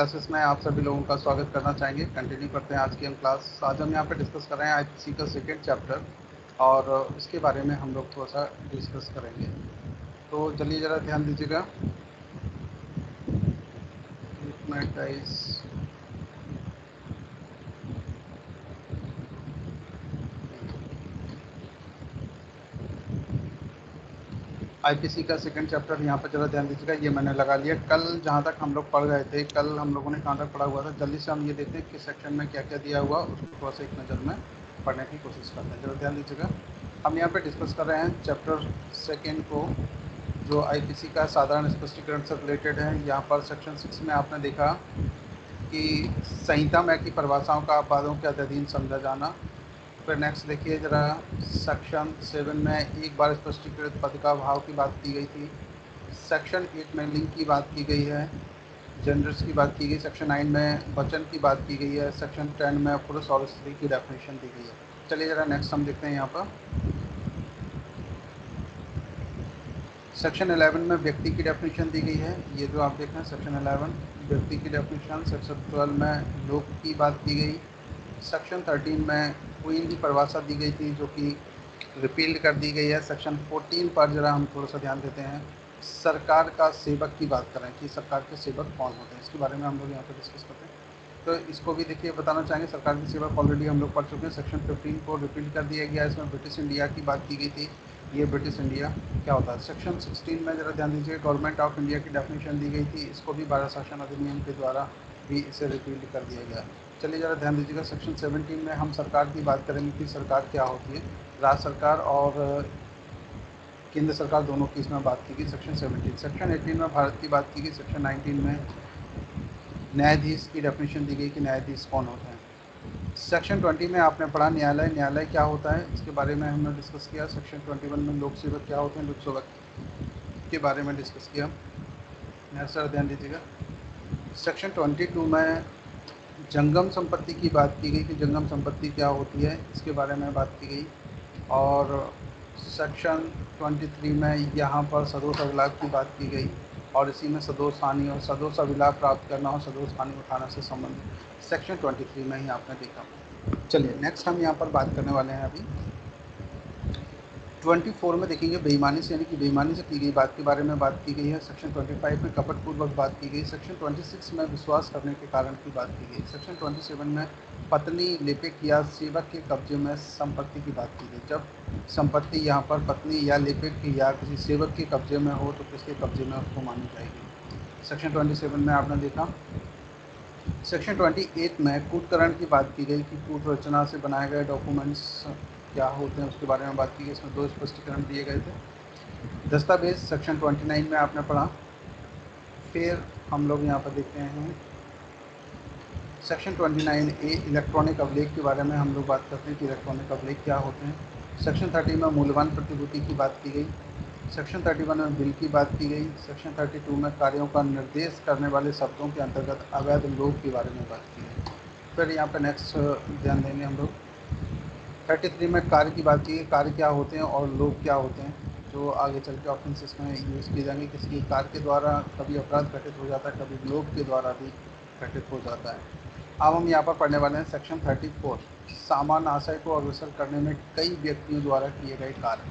Classes में आप सभी लोगों का स्वागत करना चाहेंगे। कंटिन्यू करते हैं आज की हम क्लास। आज हम यहाँ पे डिस्कस कर रहे हैं आईपीसी का सेकेंड चैप्टर और इसके बारे में हम लोग थोड़ा सा डिस्कस करेंगे। तो चलिए ज़रा ध्यान दीजिएगा। एक मिनट गाइस। आईपीसी का सेकंड चैप्टर यहाँ पर जरा ध्यान दीजिएगा। ये मैंने लगा लिया। कल जहाँ तक हम लोग पढ़ रहे थे, कल हम लोगों ने कहाँ तक पढ़ा हुआ था, जल्दी से हम ये देखते हैं कि सेक्शन में क्या क्या दिया हुआ, उसको थोड़ा सा एक नज़र में पढ़ने की कोशिश करते हैं। जरा ध्यान दीजिएगा। हम यहाँ पे डिस्कस कर रहे हैं चैप्टर सेकेंड को, जो आईपीसी का साधारण स्पष्टीकरण से रिलेटेड है। यहाँ पर सेक्शन 6 में आपने देखा कि संहिता में की परिभाषाओं का अपवादों के अधीन समझा जाना। फिर नेक्स्ट देखिए ज़रा, सेक्शन 7 में एक बार स्पष्टीकृत पद का भाव की बात की गई थी। सेक्शन 8 में लिंग की बात की गई है, जेंडर्स की बात की गई। सेक्शन 9 में वचन की बात की गई है। सेक्शन 10 में पुरुष और स्त्री की डेफिनेशन दी गई है। चलिए ज़रा नेक्स्ट हम देखते हैं यहाँ पर। सेक्शन 11 में व्यक्ति की डेफिनेशन दी गई है। ये जो आप देख रहे हैं सेक्शन 11 व्यक्ति की डेफिनेशन। सेक्शन 12 में लोक की बात की गई। सेक्शन 13 में क्वीन की परिभाषा दी गई थी, जो कि रिपील कर दी गई है। सेक्शन 14 पर जरा हम थोड़ा सा ध्यान देते हैं। सरकार का सेवक की बात करें कि सरकार के सेवक कौन होते हैं, इसके बारे में हम लोग यहाँ पर डिस्कस करते हैं। तो इसको भी देखिए बताना चाहेंगे। सरकार के सेवक ऑलरेडी हम लोग पढ़ चुके हैं। सेक्शन 15 को रिपील कर दिया गया। इसमें ब्रिटिश इंडिया की बात की गई थी। ये ब्रिटिश इंडिया क्या होता है। सेक्शन 16 में जरा ध्यान दीजिए, गवर्नमेंट ऑफ इंडिया की डेफिनेशन दी गई थी। इसको भी भारत शासन अधिनियम के द्वारा भी इसे रिपील कर दिया गया। चलिए ज़रा ध्यान दीजिएगा। सेक्शन 17 में हम सरकार की बात करेंगे कि सरकार क्या होती है। राज्य सरकार और केंद्र सरकार दोनों की इसमें बात की गई। सेक्शन 17। सेक्शन 18 में भारत की बात की गई। सेक्शन 19 में न्यायाधीश की डेफिनेशन दी गई कि न्यायाधीश कौन होते हैं। सेक्शन 20 में आपने पढ़ा न्यायालय, न्यायालय क्या होता है, इसके बारे में हमने डिस्कस किया। सेक्शन 21 में लोक सेवक क्या होते हैं, लोक सेवक के बारे में डिस्कस किया। सर ध्यान दीजिएगा। सेक्शन 22 में जंगम संपत्ति की बात की गई कि जंगम संपत्ति क्या होती है, इसके बारे में बात की गई। और सेक्शन 23 में यहाँ पर सदोष अभिलाष की बात की गई और इसी में सदोष हानि और सदोष अभिलाष प्राप्त करना और सदोष हानि उठाना से संबंधित सेक्शन 23 में ही आपने देखा। चलिए नेक्स्ट हम यहाँ पर बात करने वाले हैं अभी 24 में देखेंगे बेईमानी से, यानी कि बेईमानी से की गई बात के बारे में बात की गई है। सेक्शन 25 में कपटपूर्वक बात की गई। सेक्शन 26 में विश्वास करने के कारण की बात की गई। सेक्शन 27 में पत्नी, लेपिक या सेवक के कब्जे में संपत्ति की बात की गई। जब संपत्ति यहाँ पर पत्नी या लेपिक या किसी सेवक के कब्जे में हो तो किसके कब्जे में उसको मानी जाएगी। सेक्शन 27 में आपने देखा। सेक्शन 28 में कूटकरण की बात की गई कि कूट रचना से बनाए गए डॉक्यूमेंट्स क्या होते हैं, उसके बारे में बात की गई। इसमें 2 स्पष्टीकरण दिए गए थे। दस्तावेज सेक्शन 29 में आपने पढ़ा। फिर हम लोग यहाँ पर देखते हैं सेक्शन 29A इलेक्ट्रॉनिक अभिलेख के बारे में हम लोग बात करते हैं कि इलेक्ट्रॉनिक अभिलेख क्या होते हैं। सेक्शन 30 में मूल्यवान प्रतिभूति की बात की गई। सेक्शन 31 में बिल की बात की गई। सेक्शन 32 में कार्यों का निर्देश करने वाले शब्दों के अंतर्गत अवैध लोग के बारे में बात की गई। फिर यहाँ पर नेक्स्ट ध्यान देंगे हम लोग 33 में कार्य की बात की गई। कार्य क्या होते हैं और लोग क्या होते हैं, जो आगे चल के ऑफेंसेस में यूज़ किए जाएंगे। किसी कार्य के द्वारा कभी अपराध घटित हो जाता है, कभी लोग के द्वारा भी घटित हो जाता है। अब हम यहाँ पर पढ़ने वाले हैं सेक्शन 34 सामान्य आशय को अग्रसर करने में कई व्यक्तियों द्वारा किए गए कार्य।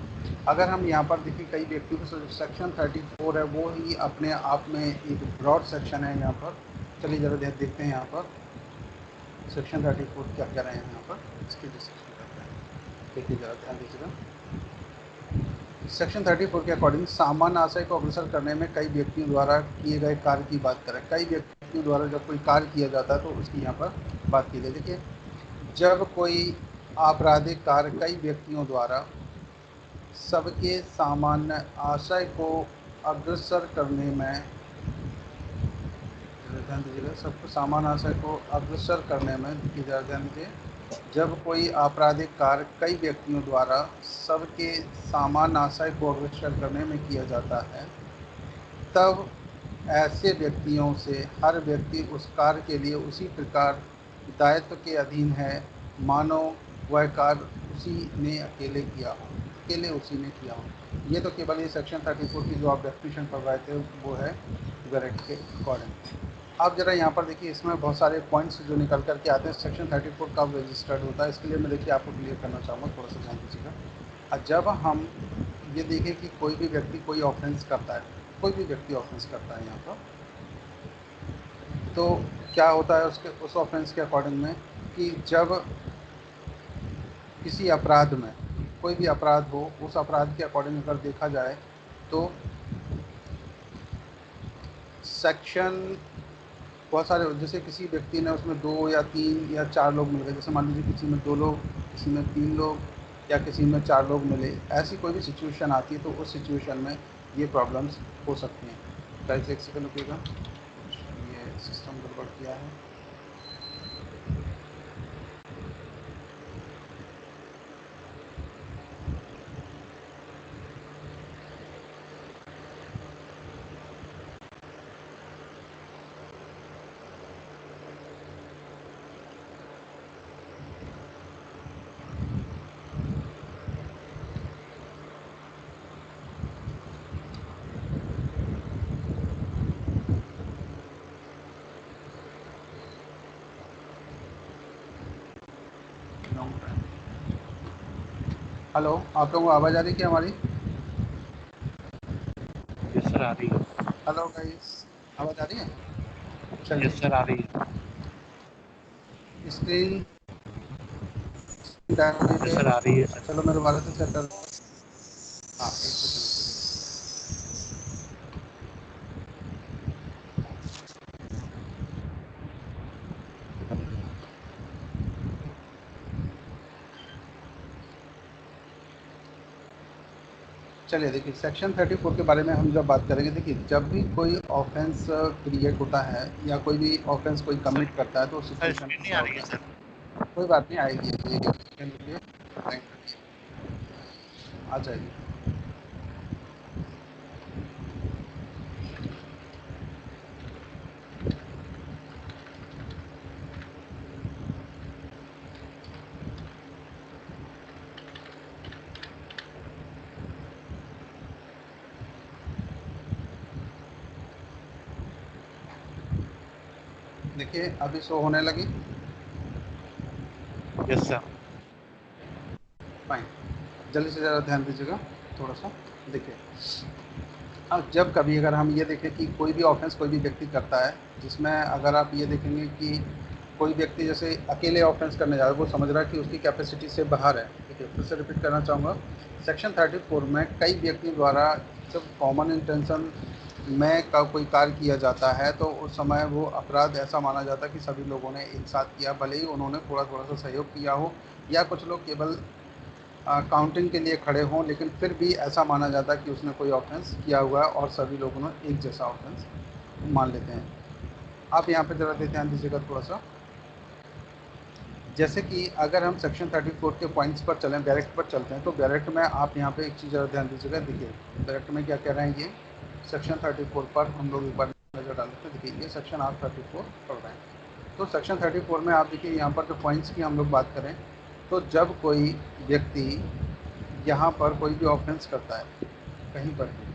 अगर हम यहाँ पर देखिए कई व्यक्तियों को, सेक्शन 34 है वो ही अपने आप में एक ब्रॉड सेक्शन है। यहाँ पर चलिए ज़रा देखते हैं यहाँ पर सेक्शन 34 क्या कह रहे हैं। यहाँ पर इसकी डिस्कशन करते हैं। देखिए ज़रा ध्यान दीजिएगा। सेक्शन 34 के अकॉर्डिंग सामान्य आशय को अग्रसर करने में कई व्यक्तियों द्वारा किए गए कार्य की बात करें। कई व्यक्तियों द्वारा जब कोई कार्य किया जाता है तो उसकी यहाँ पर बात की गई। देखिए जब कोई आपराधिक कार्य कई व्यक्तियों द्वारा सबके सामान्य आशय को अग्रसर करने में, ध्यान दीजिएगा, सबको सामान्य आशय को अग्रसर करने में, देखिए ज़रा ध्यान दीजिए, जब कोई आपराधिक कार्य कई व्यक्तियों द्वारा सबके सामान्य आशय को अग्रसर करने में किया जाता है, तब ऐसे व्यक्तियों से हर व्यक्ति उस कार्य के लिए उसी प्रकार दायित्व के अधीन है मानो वह कार्य उसी ने अकेले किया हो, अकेले उसी ने किया हो। ये तो केवल ये सेक्शन 34 की जो आप डेफिनेशन पढ़ रहे थे वो है गैरेट के अकॉर्डिंग। आप जरा यहाँ पर देखिए, इसमें बहुत सारे पॉइंट्स जो निकल कर के आते हैं। सेक्शन 34 कब रजिस्टर्ड होता है, इसके लिए मैं देखिए आपको क्लियर करना चाहूँगा, थोड़ा सा ध्यान दीजिएगा। जब हम ये देखें कि कोई भी व्यक्ति कोई ऑफेंस करता है, कोई भी व्यक्ति ऑफेंस करता है यहाँ पर, तो क्या होता है उसके उस ऑफेंस के अकॉर्डिंग में कि जब किसी अपराध में, कोई भी अपराध हो, उस अपराध के अकॉर्डिंग अगर देखा जाए तो सेक्शन बहुत सारे, जैसे किसी व्यक्ति ने उसमें 2 या 3 या 4 लोग मिल गए, जैसे मान लीजिए किसी में 2 लोग, किसी में 3 लोग या किसी में 4 लोग मिले, ऐसी कोई भी सिचुएशन आती है तो उस सिचुएशन में ये प्रॉब्लम्स हो सकती हैं। गाइस एक सेकंड रुकिएगा, ये सिस्टम गड़बड़ किया है। हेलो, आप लोगों को आवाज़ आ रही है क्या हमारी? यस सर, आ रही है। हेलो गाइस, आवाज़ आ रही है? यस चलिए, सर, आ रही है। स्क्रीन यस सर, आ रही है सर। चलो मैं दोबारा से चेक कर, हाँ एक सेकंड। चलिए देखिए, सेक्शन 34 के बारे में हम जब बात करेंगे, देखिए जब भी कोई ऑफेंस क्रिएट होता है या कोई भी ऑफेंस कोई सर कमिट करता है तो सर, सिचुएशन स्क्रीन में नहीं क्या आ रही है होता सर। है, कोई बात नहीं, आएगी एक सेकंड के लिए, आ जाएगी। देखिए अभी शो होने लगी, यस सर। फाइन। जल्दी से ज़रा ध्यान दीजिएगा थोड़ा सा। देखिए, अब जब कभी अगर हम ये देखें कि कोई भी ऑफेंस कोई भी व्यक्ति करता है, जिसमें अगर आप ये देखेंगे कि कोई व्यक्ति जैसे अकेले ऑफेंस करने जा रहा है, वो समझ रहा है कि उसकी कैपेसिटी से बाहर है। देखिए फिर से रिपीट करना चाहूँगा, सेक्शन 34 में कई व्यक्तियों द्वारा जब कॉमन इंटेंशन में का कोई कार्य किया जाता है तो उस समय वो अपराध ऐसा माना जाता है कि सभी लोगों ने एक साथ किया, भले ही उन्होंने थोड़ा थोड़ा सा सहयोग किया हो या कुछ लोग केवल काउंटिंग के लिए खड़े हों, लेकिन फिर भी ऐसा माना जाता है कि उसने कोई ऑफेंस किया हुआ है और सभी लोगों ने एक जैसा ऑफेंस मान लेते हैं। आप यहाँ पे ज़रा ध्यान दीजिएगा थोड़ा सा, जैसे कि अगर हम सेक्शन 34 के पॉइंट्स पर चलें, डायरेक्ट पर चलते हैं, तो डायरेक्ट में आप यहाँ पे एक चीज़ ज़रा ध्यान दीजिएगा। देखिए डायरेक्ट में क्या कह रहे हैं, ये सेक्शन 34 पर हम लोग एक बार नज़र डालते हैं। देखिए ये सेक्शन आप 34 पढ़ रहे हैं, तो सेक्शन 34 में आप देखिए यहाँ पर जो पॉइंट्स की हम लोग बात करें, तो जब कोई व्यक्ति यहाँ पर कोई भी ऑफेंस करता है कहीं पर भी,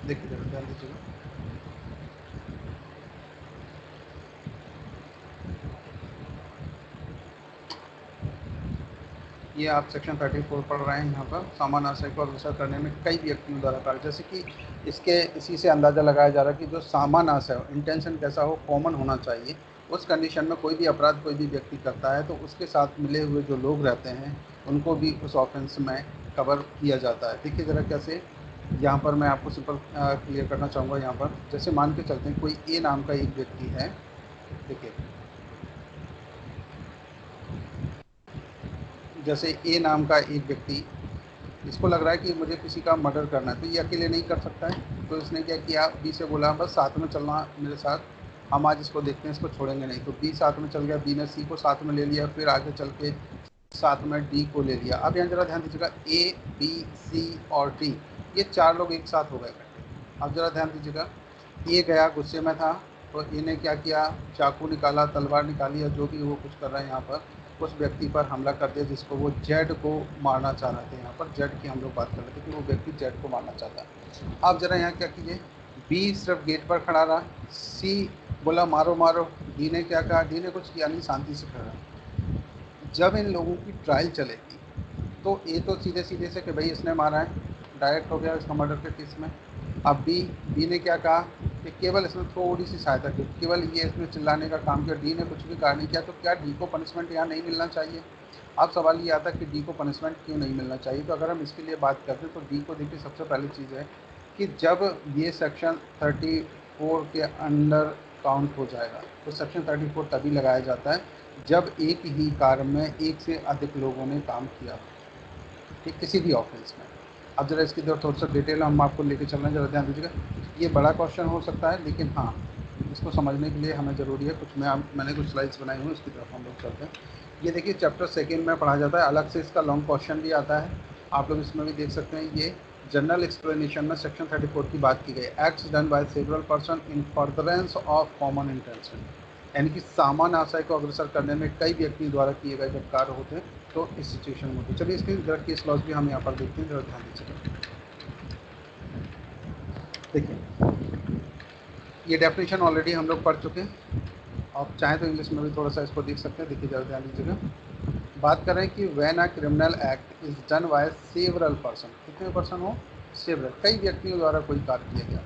देखिए जरा ध्यान दीजिएगा, ये आप सेक्शन 34 पढ़ रहे हैं। यहाँ पर सामान्य आशय को अग्रसर करने में कई व्यक्तियों द्वारा कार्य, जैसे कि इसके इसी से अंदाज़ा लगाया जा रहा है कि जो सामान्य आशय हो, इंटेंशन कैसा हो, कॉमन होना चाहिए। उस कंडीशन में कोई भी अपराध कोई भी व्यक्ति करता है तो उसके साथ मिले हुए जो लोग रहते हैं उनको भी उस ऑफेंस में कवर किया जाता है। देखिए ज़रा कैसे, यहाँ पर मैं आपको सिंपल क्लियर करना चाहूँगा। यहाँ पर जैसे मान के चलते हैं कोई ए नाम का एक व्यक्ति है, देखिए जैसे ए नाम का एक व्यक्ति, इसको लग रहा है कि मुझे किसी का मर्डर करना है, तो ये अकेले नहीं कर सकता है। तो इसने क्या किया, बी से बोला बस साथ में चलना मेरे साथ, हम आज इसको देखते हैं, इसको छोड़ेंगे नहीं। तो बी साथ में चल गया, बी ने सी को साथ में ले लिया, फिर आगे चल के साथ में डी को ले लिया। अब यहाँ जरा ध्यान दीजिएगा, ए बी सी और डी, ये 4 लोग एक साथ हो गए इकट्ठे। अब जरा ध्यान दीजिएगा, ए गया, गुस्से में था, तो ए ने क्या किया, चाकू निकाला, तलवार निकाली, या जो भी वो कुछ कर रहा है यहाँ पर, उस व्यक्ति पर हमला कर दिया जिसको वो जेड को मारना चाह रहे थे। यहाँ पर जेड की हम लोग बात कर रहे थे कि वो व्यक्ति जेड को मारना चाहता है। आप ज़रा यहाँ क्या कीजिए, बी सिर्फ गेट पर खड़ा रहा, सी बोला मारो मारो, डी ने क्या कहा, डी ने कुछ किया नहीं, शांति से खड़ा रहा। जब इन लोगों की ट्रायल चलेगी तो ए तो सीधे सीधे से कि भाई इसने मारा है, डायरेक्ट हो गया इसका मर्डर के केस में। अब बी ने क्या कहा कि केवल इसमें थोड़ी सी सहायता की, केवल ये इसमें चिल्लाने का काम किया, डी ने कुछ भी कहा नहीं किया, तो क्या डी को पनिशमेंट यहाँ नहीं मिलना चाहिए? अब सवाल ये आता है कि डी को पनिशमेंट क्यों नहीं मिलना चाहिए। तो अगर हम इसके लिए बात करते हैं तो डी को देखिए, सबसे पहली चीज़ है कि जब ये सेक्शन 34 के अंडर काउंट हो जाएगा, तो सेक्शन 34 तभी लगाया जाता है जब एक ही कार्य में एक से अधिक लोगों ने काम किया, ठीक, किसी भी ऑफेंस में। अब जरा इसकी तरफ थोड़ा सा डिटेल हम आपको लेके चल रहे हैं, जरा ध्यान दीजिएगा। ये बड़ा क्वेश्चन हो सकता है, लेकिन हाँ इसको समझने के लिए हमें ज़रूरी है कुछ, मैंने कुछ स्लाइड्स बनाई हुई, उसकी तरफ हम लोग चलते हैं। ये देखिए चैप्टर 2 में पढ़ा जाता है, अलग से इसका लॉन्ग क्वेश्चन भी आता है, आप लोग इसमें भी देख सकते हैं। ये जनरल एक्सप्लेनेशन में सेक्शन 34 की बात की गई, acts done by several person in furtherance of common intention, यानी कि सामान्य आशय को अग्रसर करने में कई व्यक्ति द्वारा किए गए जब कार्य होते हैं तो इस सिचुएशन में होते हैं। चलिए इसकी जरा केस लॉज भी हम यहाँ पर देखते हैं, जरा ध्यान दीजिएगा। देखिए ये डेफिनेशन ऑलरेडी हम लोग पढ़ चुके हैं, आप चाहें तो इंग्लिश में भी थोड़ा सा इसको देख सकते हैं। देखिए जरा ध्यान दीजिएगा, बात कर रहे हैं कि when a criminal act is done by several person, कितने पर्सन हो, सेवरल, कई व्यक्तियों द्वारा कोई कार्य किया गया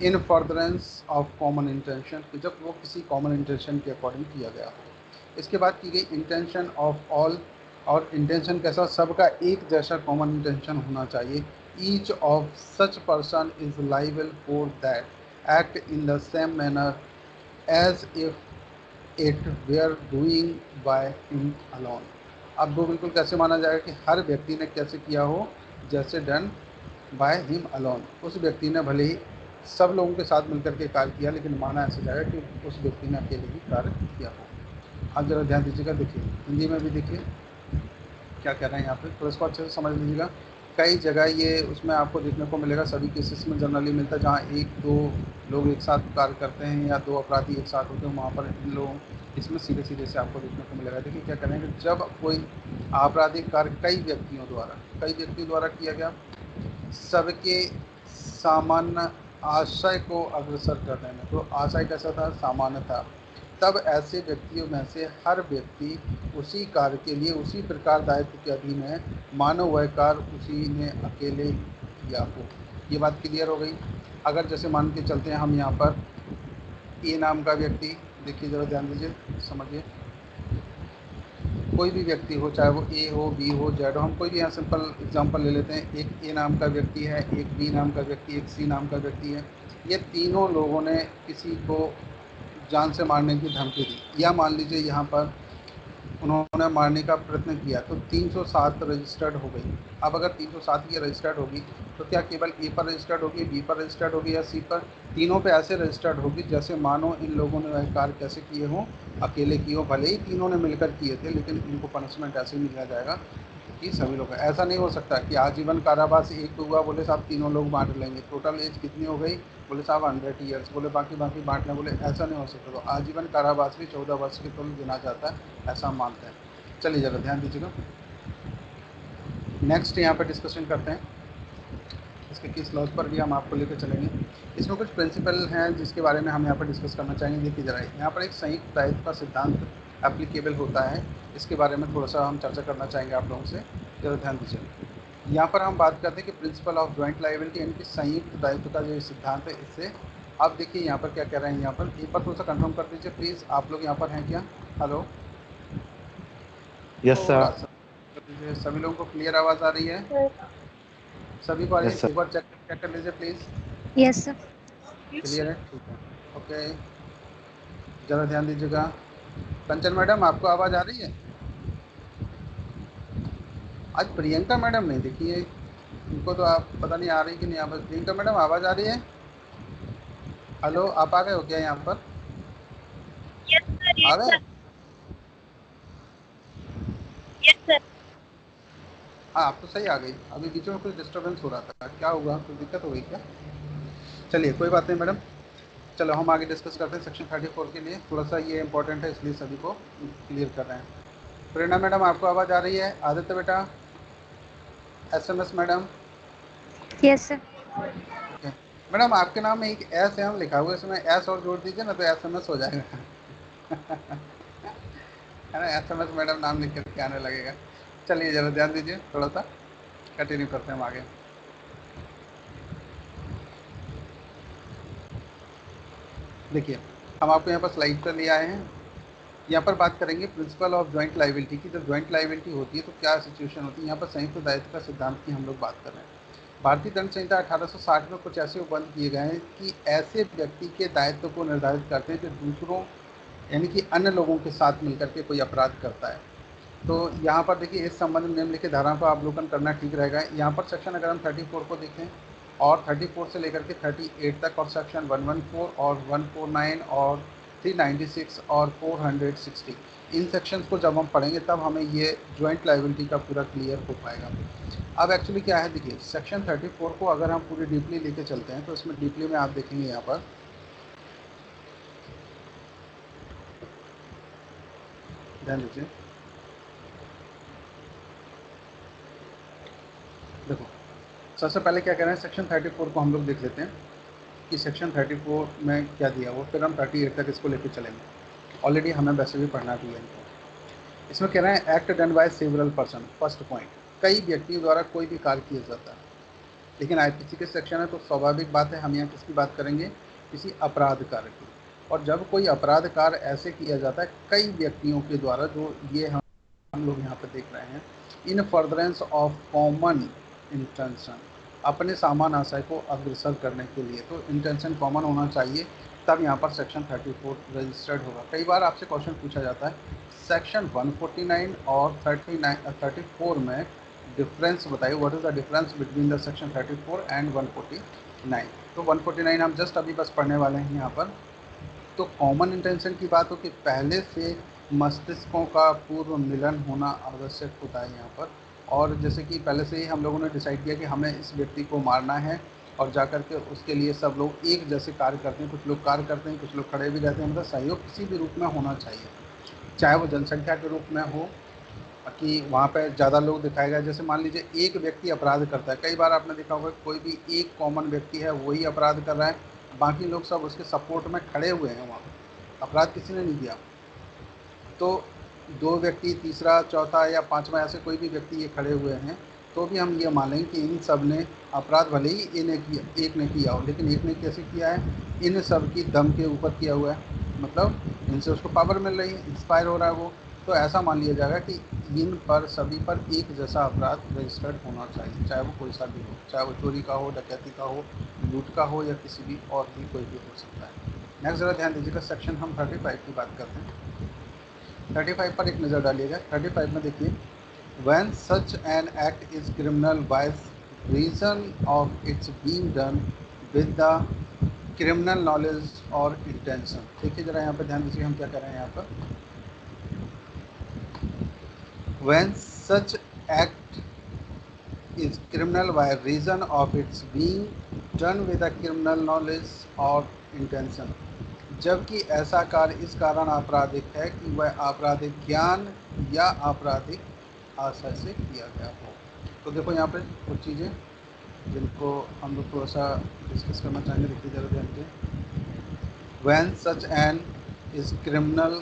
इन फर्दरेंस ऑफ कॉमन इंटेंशन, कि जब वो किसी कॉमन इंटेंशन के अकॉर्डिंग किया गया हो। इसके बाद की गई इंटेंशन ऑफ ऑल, और इंटेंशन कैसा, सबका एक जैसा कॉमन इंटेंशन होना चाहिए। Each of such person is liable for that act in the same manner as if it were doing by him alone. अब वो बिल्कुल कैसे माना जाएगा कि हर व्यक्ति ने कैसे किया हो, जैसे डन बाय हिम अलोन, उस व्यक्ति ने भले ही सब लोगों के साथ मिलकर के कार्य किया, लेकिन माना ऐसा जाएगा कि उस व्यक्ति ने अकेले ही कार्य किया हो। अब जरा ध्यान दीजिएगा, देखिए हिंदी में भी देखिए क्या कह रहे हैं यहाँ पे, तो इसको अच्छे से समझ लीजिएगा। कई जगह ये उसमें आपको देखने को मिलेगा, सभी केसेस में जनरली मिलता है, जहाँ एक दो लोग एक साथ कार्य करते हैं या दो अपराधी एक साथ होते हैं, वहाँ पर इन लोग इसमें सीधे सीधे से आपको देखने को मिलेगा। देखिए क्या करेंगे, जब कोई आपराधिक कार्य कई व्यक्तियों द्वारा किया गया, सबके सामान्य आशय को अग्रसर करने में, तो आशय कैसा था, सामान्य था, तब ऐसे व्यक्तियों में से हर व्यक्ति उसी कार्य के लिए उसी प्रकार दायित्व के अधीन है, मानो वह कार्य उसी ने अकेले किया हो। ये बात क्लियर हो गई। अगर जैसे मान के चलते हैं हम यहाँ पर ए नाम का व्यक्ति, देखिए ज़रा ध्यान दीजिए, समझिए, कोई भी व्यक्ति हो, चाहे वो ए हो, बी हो, जेड हो, हम कोई भी यहाँ सिंपल एग्जांपल ले लेते हैं। एक ए नाम का व्यक्ति है, एक बी नाम का व्यक्ति, एक सी नाम का व्यक्ति है। ये तीनों लोगों ने किसी को जान से मारने की धमकी दी, या मान लीजिए यहाँ पर उन्होंने मारने का प्रयत्न किया, तो 307 रजिस्टर्ड हो गई। अब अगर 307 की रजिस्टर्ड होगी तो क्या केवल ए पर रजिस्टर्ड होगी, बी पर रजिस्टर्ड होगी या सी पर? तीनों पे ऐसे रजिस्टर्ड होगी जैसे मानो इन लोगों ने वह कार्य कैसे किए हों, अकेले किए हो, भले ही तीनों ने मिलकर किए थे, लेकिन इनको पनिशमेंट ऐसे ही मिला जाएगा कि सभी लोग। ऐसा नहीं हो सकता कि आजीवन कारावास एक हुआ, बोले साहब तीनों लोग बांट लेंगे, टोटल एज कितनी हो गई, बोले साहब 100 ईयर्स, बोले बाकी बांट लें, बोले ऐसा नहीं हो सकता। तो आजीवन कारावास भी 14 वर्ष के तुल्य गिना जाता है, ऐसा हम मानते हैं। चलिए ज़रा ध्यान दीजिएगा, नेक्स्ट यहाँ पर डिस्कशन करते हैं, इसके किस लॉज पर भी हम आपको लेकर चलेंगे। इसमें कुछ प्रिंसिपल हैं जिसके बारे में हम यहाँ पर डिस्कस करना चाहेंगे। देखिए ज़रा, यहाँ पर एक संयुक्त दायित्व का सिद्धांत एप्लीकेबल होता है, इसके बारे में थोड़ा सा हम चर्चा करना चाहेंगे आप लोगों से, ज़रा ध्यान दीजिए। यहाँ पर हम बात करते हैं कि प्रिंसिपल ऑफ जॉइंट लायबिलिटी, यानी कि संयुक्त दायित्व का जो सिद्धांत है, इससे आप देखिए यहाँ पर क्या कह रहे हैं। यहाँ पर एक बार थोड़ा सा कंफर्म कर दीजिए प्लीज़, आप लोग यहाँ पर हैं क्या? हेलो, यस थोड़ा सर। सा कर दीजिए, सभी लोगों को क्लियर आवाज़ आ रही है? सभी को आ रही यस है? सर। एक बार चेक कर लीजिए प्लीज़। Yes sir. क्लियर है, ठीक है, ओके। ज़रा ध्यान दीजिएगा। कंचन मैडम, आपको आवाज़ आ रही है? आज प्रियंका मैडम नहीं दिखी है, इनको तो आप पता नहीं आ रही कि नहीं आवाज़। प्रियंका मैडम आवाज़ आ रही है? हेलो, आप आ गए हो क्या यहाँ पर? आ गए? हाँ, आप तो सही आ गई। अभी बीच में कुछ डिस्टर्बेंस हो रहा था, क्या हुआ, कुछ दिक्कत हो गई क्या? चलिए कोई बात नहीं मैडम, चलो हम आगे डिस्कस करते हैं। सेक्शन 34 के लिए थोड़ा सा ये इंपॉर्टेंट है, इसलिए सभी को क्लियर कर रहे हैं। प्रेरणा मैडम आपको आवाज़ आ रही है? आदित्य बेटा, SMS madam. Yes sir. Okay madam, आपके नाम में एक एस एम लिखा हुआ है, इसमें एस और जोड़ दीजिए ना तो SMS हो जाएगा। है ना, SMS मैडम नाम लिख करके आने लगेगा। चलिए ज़रा ध्यान दीजिए, थोड़ा सा कंटिन्यू करते हैं हम आगे। देखिए, हम आपको यहाँ पर स्लाइड पर ले आए हैं। यहाँ पर बात करेंगे प्रिंसिपल ऑफ जॉइंट लाइबिलिटी की। जब जॉइंट लाइबिलिटी होती है तो क्या सिचुएशन होती है। यहाँ पर संयुक्त दायित्व का सिद्धांत की हम लोग बात कर रहे हैं। भारतीय दंड संहिता 1860 में कुछ ऐसे उपबंध किए गए हैं कि ऐसे व्यक्ति के दायित्व को निर्धारित करते हैं जो दूसरों यानी कि अन्य लोगों के साथ मिलकर के कोई अपराध करता है। तो यहाँ पर देखिए, इस संबंध में निम्नलिखित धाराओं का अवलोकन करना ठीक रहेगा। यहाँ पर सेक्शन अगर हम 34 को देखें और 34 से लेकर के 38 तक, और सेक्शन 114 और 149 और 396 और 460, इन सेक्शंस को जब हम पढ़ेंगे तब हमें ये जॉइंट लायबिलिटी का पूरा क्लियर हो पाएगा। अब एक्चुअली क्या है, देखिए सेक्शन 34 को अगर हम पूरी डीपली लेके चलते हैं तो इसमें डीपली में आप देखेंगे यहाँ पर ध्यान दीजिए। देखो, सबसे पहले क्या कह रहे हैं, सेक्शन 34 को हम लोग देख लेते हैं कि सेक्शन 34 में क्या दिया हुआ, फिर हम 38 तक इसको लेके चलेंगे। ऑलरेडी हमें वैसे भी पढ़ना भी है इनको। इसमें कह रहे हैं act done by several person. First point, कई व्यक्तियों द्वारा कोई भी कार्य किया जाता है। लेकिन आईपीसी के सेक्शन है तो स्वाभाविक बात है हम यहाँ किसकी बात करेंगे, किसी अपराध कार्य की। और जब कोई अपराध कार्य ऐसे किया जाता है कई व्यक्तियों के द्वारा, जो ये हम लोग यहाँ पर देख रहे हैं, इन फर्दरेंस ऑफ कॉमन इंटेंशन, अपने सामान आशय को अग्रसर करने के लिए, तो इंटेंशन कॉमन होना चाहिए, तब यहाँ पर सेक्शन 34 रजिस्टर्ड होगा। कई बार आपसे क्वेश्चन पूछा जाता है सेक्शन 149 और 34 में डिफरेंस बताइए, what is the difference between the section 34 and 149। तो 149 हम जस्ट अभी बस पढ़ने वाले हैं यहाँ पर। तो कॉमन इंटेंशन की बात हो कि पहले से मस्तिष्कों का पूर्व मिलन होना आवश्यक होता है यहाँ पर। और जैसे कि पहले से ही हम लोगों ने डिसाइड किया कि हमें इस व्यक्ति को मारना है, और जाकर के उसके लिए सब लोग एक जैसे कार्य करते हैं। कुछ लोग कार्य करते हैं, कुछ लोग खड़े भी रहते हैं। मतलब सहयोग किसी भी रूप में होना चाहिए, चाहे वो जनसंख्या के रूप में हो कि वहाँ पे ज़्यादा लोग दिखाए गए। जैसे मान लीजिए एक व्यक्ति अपराध करता है, कई बार आपने देखा होगा कोई भी एक कॉमन व्यक्ति है वही अपराध कर रहा है, बाकी लोग सब उसके सपोर्ट में खड़े हुए हैं, वहाँ अपराध किसी ने नहीं किया। तो दो व्यक्ति, तीसरा, चौथा या पांचवा, ऐसे कोई भी व्यक्ति ये खड़े हुए हैं, तो भी हम ये मान लेंगे कि इन सब ने अपराध भले ही एक ने किया हो, लेकिन एक ने कैसे किया है, इन सब की दम के ऊपर किया हुआ है। मतलब इनसे उसको पावर मिल रही है, इंस्पायर हो रहा है वो। तो ऐसा मान लिया जाएगा कि इन पर सभी पर एक जैसा अपराध रजिस्टर्ड होना चाहिए, चाहे वो कोई सा भी हो, चाहे वो चोरी का हो, डकैती का हो, लूट का हो, या किसी भी और भी कोई भी हो सकता है। नेक्स्ट ज़रा ध्यान दीजिएगा, सेक्शन हम 35 की बात करते हैं। 35 पर एक नज़र डालिएगा। 35 में देखिए, when such an act is criminal by reason of its being done with the criminal knowledge or intention। देखिए जरा यहाँ पर ध्यान दीजिए, हम क्या कर रहे हैं यहाँ पर। when such act is criminal by reason of its being done with a criminal knowledge or intention, जबकि ऐसा कार्य इस कारण आपराधिक है कि वह आपराधिक ज्ञान या आपराधिक आशय से किया गया हो। तो देखो यहाँ पे कुछ चीज़ें जिनको हम लोग थोड़ा सा डिस्कस करना चाहेंगे, देखिए जरा ध्यान दें। When such an is criminal,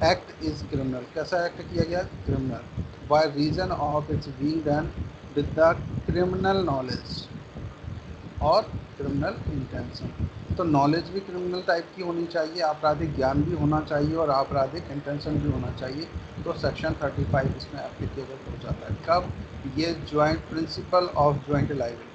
act is criminal, कैसा एक्ट किया गया, criminal, by reason of its being done with the criminal knowledge और क्रिमिनल इंटेंशन। तो नॉलेज भी क्रिमिनल टाइप की होनी चाहिए, आपराधिक ज्ञान भी होना चाहिए और आपराधिक इंटेंशन भी होना चाहिए। तो सेक्शन 35 इसमें एप्लीकेबल हो जाता है। कब, ये joint principle of joint liability,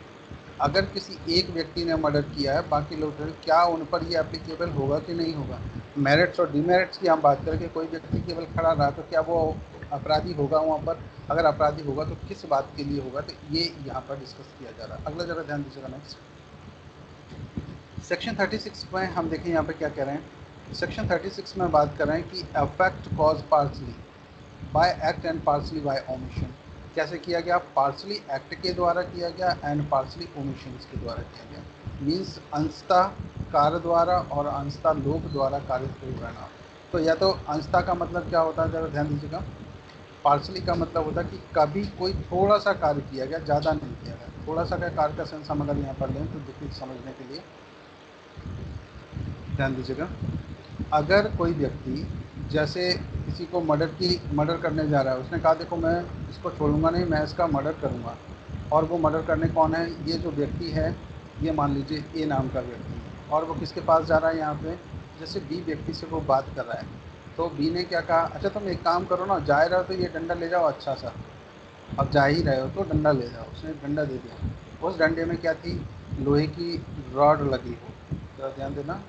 अगर किसी एक व्यक्ति ने मर्डर किया है, बाकी लोग क्या उन पर ये एप्लीकेबल होगा कि नहीं होगा। मेरिट्स और डीमेरिट्स की हम बात करें कि कोई व्यक्ति केवल खड़ा रहा तो क्या वो अपराधी होगा वहाँ पर, अगर अपराधी होगा तो किस बात के लिए होगा, तो ये यहाँ पर डिस्कस किया जा रहा है। अगला जरा ध्यान दीजिएगा। नेक्स्ट सेक्शन 36 में हम देखें यहाँ पे क्या कह रहे हैं। सेक्शन 36 में बात कर रहे हैं कि effect cause partly by act and partly by omission. कैसे किया गया, पार्सली एक्ट के द्वारा किया गया एंड पार्सली ओमिशन के द्वारा किया गया। मीन्स अंशतः कार्य द्वारा और अंशतः लोक द्वारा कार्य करना। तो या तो अंशतः का मतलब क्या होता है, जरा ध्यान दीजिएगा। पार्सली का मतलब होता है कि कभी कोई थोड़ा सा कार्य किया गया, ज़्यादा नहीं किया गया। थोड़ा सा का कार्य का सेंस हम अगर यहाँ पर लें तो देखिए समझने के लिए ध्यान दीजिएगा। अगर कोई व्यक्ति जैसे किसी को मर्डर करने जा रहा है, उसने कहा देखो मैं इसको छोड़ूंगा नहीं, मैं इसका मर्डर करूंगा, और वो मर्डर करने कौन है? ये जो व्यक्ति है, ये मान लीजिए ए नाम का व्यक्ति है, और वो किसके पास जा रहा है? यहाँ पे जैसे बी व्यक्ति से वो बात कर रहा है, तो बी ने क्या कहा, अच्छा तुम एक काम करो ना, जा रहे हो तो ये डंडा ले जाओ अच्छा सा, अब जा ही रहे हो तो डंडा ले जाओ। उसने डंडा दे दिया। उस डंडे में क्या थी? लोहे की रॉड लगी हो, तो ध्यान देना,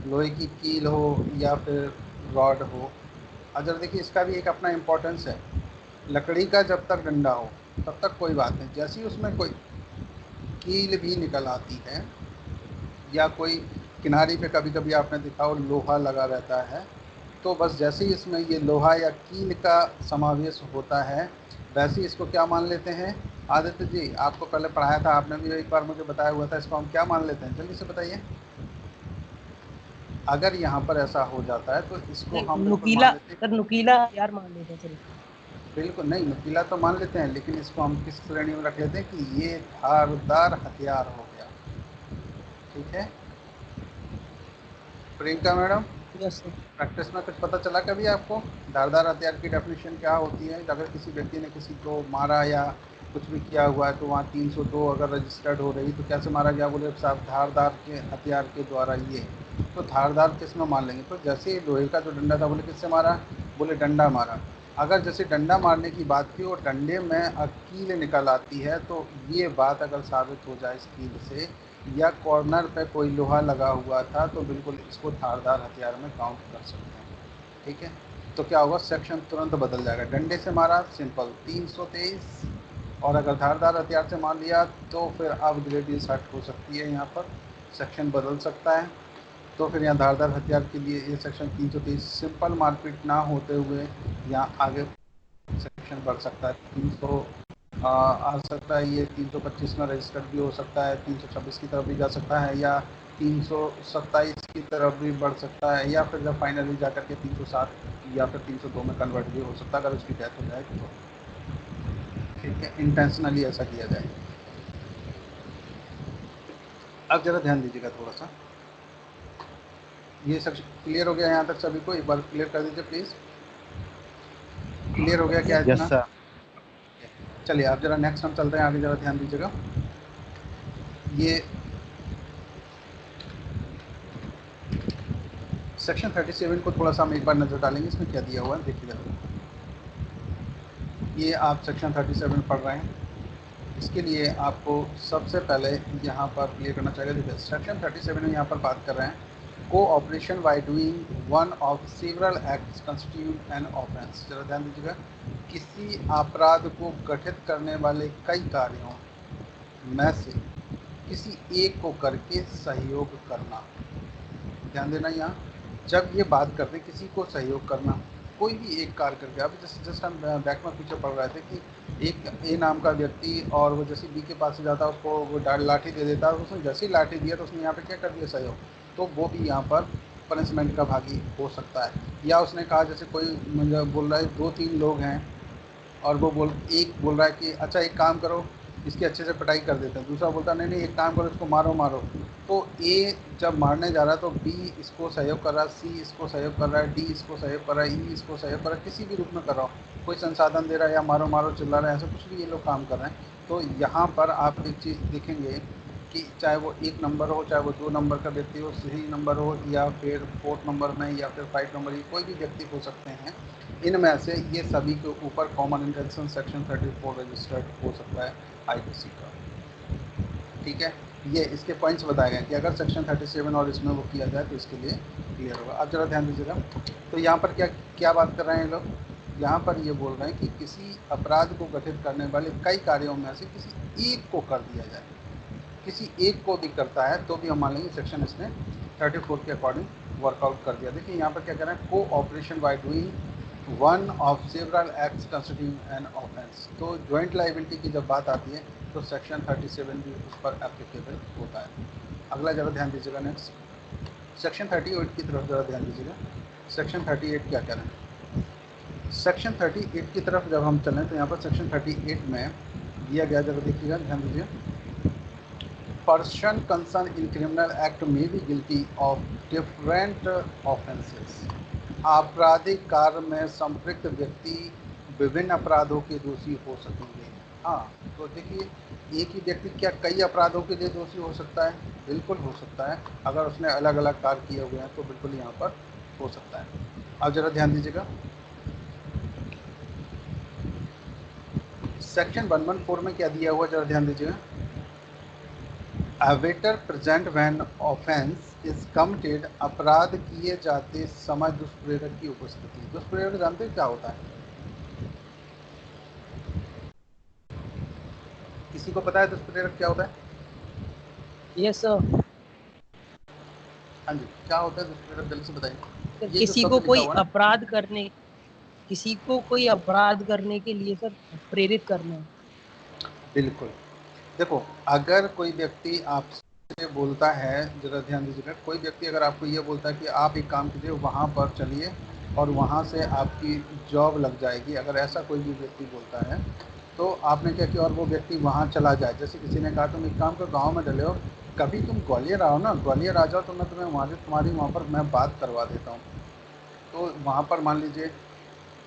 लोहे की कील हो या फिर रॉड हो। अगर देखिए इसका भी एक अपना इम्पोर्टेंस है। लकड़ी का जब तक डंडा हो तब तक कोई बात नहीं, जैसे ही उसमें कोई कील भी निकल आती है या कोई किनारे पे कभी कभी आपने देखा हो लोहा लगा रहता है, तो बस जैसे ही इसमें ये लोहा या कील का समावेश होता है, वैसे ही इसको क्या मान लेते हैं? आदित्य जी, आपको पहले पढ़ाया था, आपने भी एक बार मुझे बताया हुआ था, इसको हम क्या मान लेते हैं? जल्दी से बताइए। अगर यहाँ पर ऐसा हो जाता है तो इसको हम बिल्कुल नुकीला मान लेते हैं। सर, नुकीला हथियार मान लेते हैं सर। बिल्कुल नहीं, नुकीला तो मान लेते हैं, लेकिन इसको हम किस श्रेणी में रख लेते हैं कि ये धारदार हथियार हो गया। ठीक है Priyanka madam, yes sir. Practice में कुछ पता चला कभी आपको? धारदार हथियार की डेफिनेशन क्या होती है? अगर किसी व्यक्ति ने किसी को मारा या कुछ भी किया हुआ है तो वहाँ 302 अगर रजिस्टर्ड हो रही, तो कैसे मारा गया? बोले साहब धारदार के हथियार के द्वारा ये, तो धारदार किस में मान लेंगे? तो जैसे लोहे का जो डंडा था, बोले किससे मारा? बोले डंडा मारा। अगर जैसे डंडा मारने की बात की और डंडे में कील निकल आती है, तो ये बात अगर साबित हो जाए इस कील से, या कॉर्नर पे कोई लोहा लगा हुआ था, तो बिल्कुल इसको धारदार हथियार में काउंट कर सकते हैं। ठीक है, तो क्या होगा? सेक्शन तुरंत बदल जाएगा। डंडे से मारा सिंपल 323, और अगर धारदार हथियार से मार लिया तो फिर अब ग्रेड सेट हो सकती है, यहाँ पर सेक्शन बदल सकता है। तो फिर यहाँ धारदार हथियार के लिए ये सेक्शन 323 सिंपल मारपीट ना होते हुए यहाँ आगे सेक्शन बढ़ सकता है। 300 आ सकता है, ये 325 में रजिस्टर्ड भी हो सकता है, 326 की तरफ भी जा सकता है, या 327 की तरफ भी बढ़ सकता है, या फिर जब फाइनली जा कर के 307 या फिर 302 में कन्वर्ट भी हो सकता है अगर उसकी डेथ हो जाए तो। ठीक है, इंटेंशनली ऐसा किया जाए। अब जरा ध्यान दीजिएगा थोड़ा सा, ये सब क्लियर हो गया यहाँ तक सभी को? एक बार क्लियर कर दीजिए प्लीज़। क्लियर हो गया क्या यस इतना? सर। चलिए आप जरा नेक्स्ट हम चलते हैं आगे, जरा ध्यान दीजिएगा। ये सेक्शन 37 को थोड़ा सा हम एक बार नज़र डालेंगे, इसमें क्या दिया हुआ है देखिएगा। ये आप सेक्शन 37 पढ़ रहे हैं, इसके लिए आपको सबसे पहले यहाँ पर क्लियर करना चाहिए। देखिए सेक्शन 37 में यहाँ पर बात कर रहे हैं cooperation by doing one of several acts constitute an offence. जरा ध्यान दीजिएगा, किसी अपराध को गठित करने वाले कई कार्यों में से किसी एक को करके सहयोग करना। ध्यान देना, यहाँ जब ये बात करते हैं किसी को सहयोग करना, कोई भी एक कार्य करके, अभी जस्ट हम बैक में पीछे पढ़ रहे थे कि एक ए नाम का व्यक्ति, और वो जैसे बी के पास से जाता है, उसको वो लाठी दे देता है, उसने जैसे ही लाठी दिया तो उसने यहाँ पे क्या कर दिया? सहयोग। तो वो भी यहाँ पर पनिशमेंट का भागी हो सकता है। या उसने कहा जैसे कोई मुझे बोल रहा है 2-3 लोग हैं, और वो एक बोल रहा है कि अच्छा एक काम करो, इसकी अच्छे से पिटाई कर देते हैं, दूसरा बोलता है नहीं नहीं एक काम करो, इसको मारो मारो। तो ए जब मारने जा रहा है तो बी इसको सहयोग कर रहा है, सी इसको सहयोग कर रहा है, डी इसको सहयोग कर रहा है, ई इसको सहयोग कर रहा है, किसी भी रूप में कर रहा हो, कोई संसाधन दे रहा है या मारो मारो चिल्ला रहा है, ऐसा कुछ भी ये लोग काम कर रहे हैं। तो यहाँ पर आप एक चीज़ देखेंगे कि चाहे वो 1 नंबर हो, चाहे वो 2 नंबर का व्यक्ति हो, 3 नंबर हो, या फिर 4 नंबर में, या फिर 5 नंबर, ये कोई भी व्यक्ति हो सकते हैं, इनमें से ये सभी के ऊपर कॉमन इंटेंशन सेक्शन 34 रजिस्टर्ड हो सकता है आईपीसी का। ठीक है, ये इसके पॉइंट्स बताए गए कि अगर सेक्शन 37 और इसमें वो किया जाए तो इसके लिए क्लियर होगा। अब जरा ध्यान दीजिएगा, तो यहाँ पर क्या क्या बात कर रहे हैं लोग? यहाँ पर ये बोल रहे हैं कि किसी अपराध को गठित करने वाले कई कार्यों में से किसी एक को कर दिया जाए। किसी एक को भी करता है तो भी हम मान लेंगे सेक्शन इसने 34 के अकॉर्डिंग वर्कआउट कर दिया। देखिए यहाँ पर क्या कह रहे हैं, cooperation by doing one of several acts constituting an offence. तो जॉइंट लाइबिलिटी की जब बात आती है तो सेक्शन 37 भी उस पर एप्लीकेबल होता है। अगला जरा ध्यान दीजिएगा, नेक्स्ट सेक्शन 38 की तरफ जरा ध्यान दीजिएगा। सेक्शन 38 क्या कह रहे हैं? सेक्शन 38 की तरफ जब हम चलें तो यहाँ पर सेक्शन 38 में दिया गया, जरा देखिएगा, ध्यान दीजिए। Person concern in criminal act में be guilty of different offences. आपराधिक कार्य में संपृक्त व्यक्ति विभिन्न अपराधों के दोषी हो सकेंगे। हाँ, तो देखिए, एक ही व्यक्ति क्या कई अपराधों के लिए दोषी हो सकता है? बिल्कुल हो सकता है। अगर उसने अलग अलग कार्य किए हुए हैं तो बिल्कुल यहाँ पर हो सकता है। अब जरा ध्यान दीजिएगा, सेक्शन 114 में क्या दिया हुआ, जरा ध्यान दीजिएगा। Abettor present when offence is committed, अपराध किए जाते समय दुष्प्रेरक की उपस्थिति। दुष्प्रेरक जानते हैं क्या होता है? किसी को पता है दुष्प्रेरक क्या होता है? Yes sir. हाँ जी, क्या होता है दुष्प्रेरक, जल्दी से बताइए। ये किसी जो को शब्द कोई लिखा हुआ है ना, किसी को कोई अपराध करने के लिए सर प्रेरित करना। बिल्कुल। देखो, अगर कोई व्यक्ति आपसे बोलता है, जरा ध्यान दीजिएगा, कोई व्यक्ति अगर आपको ये बोलता है कि आप एक काम कीजिए, वहाँ पर चलिए और वहाँ से आपकी जॉब लग जाएगी, अगर ऐसा कोई भी व्यक्ति बोलता है तो आपने क्या किया और वो व्यक्ति वहाँ चला जाए। जैसे किसी ने कहा तुम एक काम करो, गाँव में डले हो, कभी तुम ग्वालियर आओ ना, ग्वालियर आ जाओ तो मैं तुम्हें तुम्हारी वहाँ पर मैं बात करवा देता हूँ। तो वहाँ पर मान लीजिए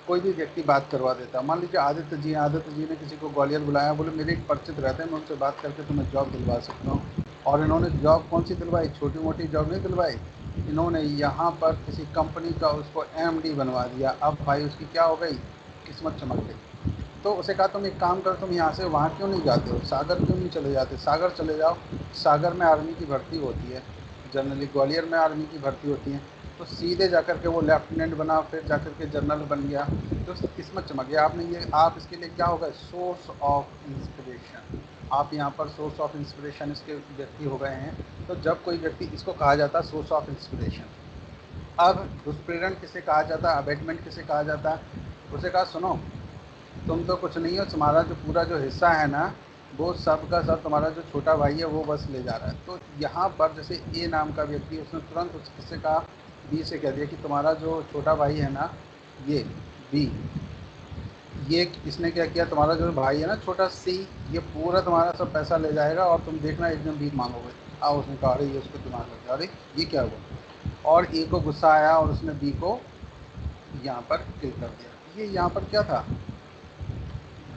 कोई भी व्यक्ति बात करवा देता है। मान लीजिए आदित्य जी ने किसी को ग्वालियर बुलाया, बोले मेरे एक परिचित रहते हैं, मैं उनसे बात करके तुम्हें जॉब दिलवा सकता हूँ। और इन्होंने जॉब कौन सी दिलवाई? छोटी मोटी जॉब नहीं दिलवाई, इन्होंने यहाँ पर किसी कंपनी का उसको MD बनवा दिया। अब भाई उसकी क्या हो गई? किस्मत चमक गई। तो उसे कहा तुम एक काम करो, तुम यहाँ से वहाँ क्यों नहीं जाते हो, सागर क्यों नहीं चले जाते? सागर चले जाओ, सागर में आर्मी की भर्ती होती है, जनरली ग्वालियर में आर्मी की भर्ती होती है। तो सीधे जाकर के वो लेफ्टिनेंट बना, फिर जाकर के जनरल बन गया, तो उसकी किस्मत चमक गया। आपने ये, आप इसके लिए क्या होगा? Source of inspiration. आप यहाँ पर सोर्स ऑफ इंस्पिरेशन इसके व्यक्ति हो गए हैं। तो जब कोई व्यक्ति, इसको कहा जाता है सोर्स ऑफ इंस्पिरेशन। अब दुष्प्रेरण किसे कहा जाता है, अबेटमेंट किसे कहा जाता है? उसे कहा सुनो, तुम तो कुछ नहीं हो, तुम्हारा जो पूरा जो हिस्सा है ना, वो सब का सब तुम्हारा जो छोटा भाई है वो बस ले जा रहा है। तो यहाँ पर जैसे ए नाम का व्यक्ति, उसने तुरंत उस किससे कहा, बी से कह दिया कि तुम्हारा जो छोटा भाई है ना, ये बी, ये इसने क्या किया, तुम्हारा जो भाई है ना छोटा सी, ये पूरा तुम्हारा सब पैसा ले जाएगा और तुम देखना एक दिन भीख मांगोगे। आओ, उसने कहा अरे ये उसको दिमाग लग गया, अरे ये क्या हुआ, और ए को गुस्सा आया और उसने बी को यहाँ पर किल कर दिया। ये यहाँ पर क्या था,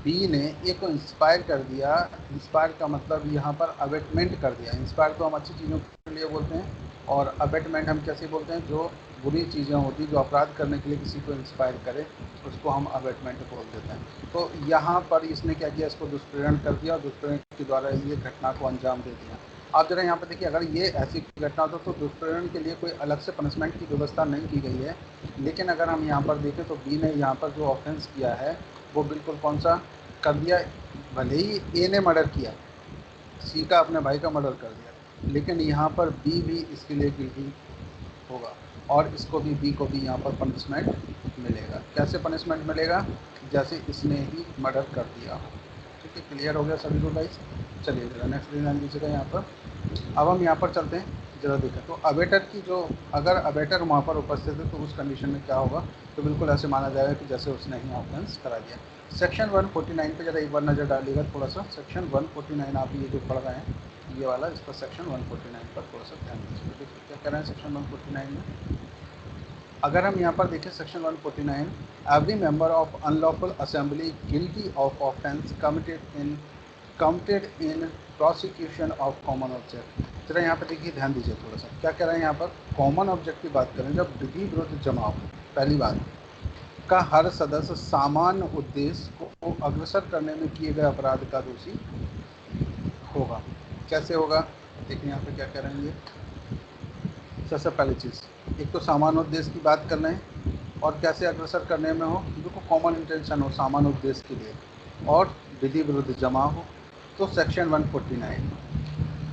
बी ने ए को इंस्पायर कर दिया। इंस्पायर का मतलब यहाँ पर अबेटमेंट कर दिया। इंस्पायर तो हम अच्छी चीज़ों के लिए बोलते हैं, और अबेटमेंट हम कैसे बोलते हैं, जो बुरी चीज़ें होती, जो अपराध करने के लिए किसी को इंस्पायर करे, उसको हम अबेटमेंट बोल देते हैं। तो यहाँ पर इसने क्या किया, इसको दुष्प्रेरण कर दिया और दुष्प्रेरण के द्वारा ये घटना को अंजाम दे दिया। आप जरा यहाँ पर देखिए, अगर ये ऐसी घटना हो तो दुष्प्रेरण के लिए कोई अलग से पनिशमेंट की व्यवस्था नहीं की गई है। लेकिन अगर हम यहाँ पर देखें तो बी ने यहाँ पर जो ऑफेंस किया है वो बिल्कुल कौन सा कर दिया। भले ही ए ने मर्डर किया, सी का अपने भाई का मर्डर कर दिया, लेकिन यहाँ पर बी भी इसके लिए गिल्टी होगा और इसको भी, बी को भी यहाँ पर पनिशमेंट मिलेगा। कैसे पनिशमेंट मिलेगा? जैसे इसने ही मर्डर कर दिया हो। ठीक है, क्लियर हो गया सभी को गाइस? चलिए जरा नेक्स्ट ध्यान दीजिएगा यहाँ पर। अब हम यहाँ पर चलते हैं, जरा देखें तो अबेटर की जो, अगर अबेटर वहाँ पर उपस्थित है तो उस कंडीशन में क्या होगा, तो बिल्कुल ऐसे माना जाएगा कि जैसे उसने ही ऑफेंस करा दिया। सेक्शन 149 पे जरा एक बार नज़र डालिएगा थोड़ा सा। सेक्शन 149 आप ये जो पढ़ रहे हैं ये वाला, इस पर सेक्शन 149 पर थोड़ा सा ध्यान दीजिए। देखिए क्या कह रहे हैं सेक्शन 149 में। अगर हम यहाँ पर देखें section 149, every member of unlawful assembly guilty of offence committed in prosecution of common object. जरा यहाँ पर देखिए, ध्यान दीजिए थोड़ा सा, क्या कह रहे हैं यहाँ पर। कॉमन ऑब्जेक्ट की बात करें, जब विधि विरुद्ध जमाव, पहली बात का हर सदस्य सामान्य उद्देश्य को अग्रसर करने में किए गए अपराध का दोषी होगा। कैसे होगा? देखिए यहाँ पे क्या कह रहे हैं ये। सबसे पहली चीज़, एक तो सामान्य उद्देश्य की बात कर रहे हैं, और कैसे अग्रसर करने में हो, जो कॉमन इंटेंशन हो सामान्य उद्देश्य के लिए, और विधि विरुद्ध जमाव हो। तो सेक्शन 149।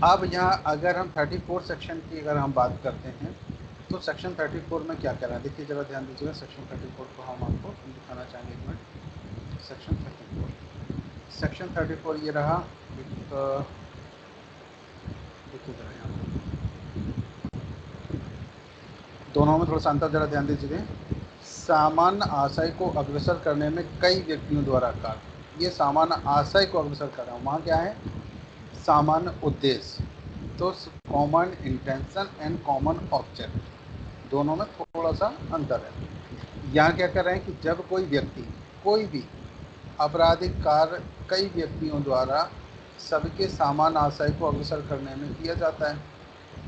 अब यहाँ अगर हम 34 सेक्शन की अगर हम बात करते हैं तो सेक्शन 34 में क्या कह रहा है, देखिए जरा ध्यान दीजिएगा। सेक्शन 34 को हम आपको दिखाना चाहेंगे, एक मिनट। सेक्शन 34 ये रहा एक, देखिए जरा यहाँ दोनों में थोड़ा सा अंतर जरा ध्यान दीजिए। सामान्य आशय को अग्रसर करने में कई व्यक्तियों द्वारा कार्य। ये सामान्य आशय को अग्रसर कर रहा हूँ, वहाँ क्या है, सामान्य उद्देश्य। तो common intention and common object, दोनों में थोड़ा सा अंतर है। यहाँ क्या कर रहे हैं कि जब कोई व्यक्ति कोई भी आपराधिक कार्य कई व्यक्तियों द्वारा सबके सामान्य आशय को अग्रसर करने में किया जाता है,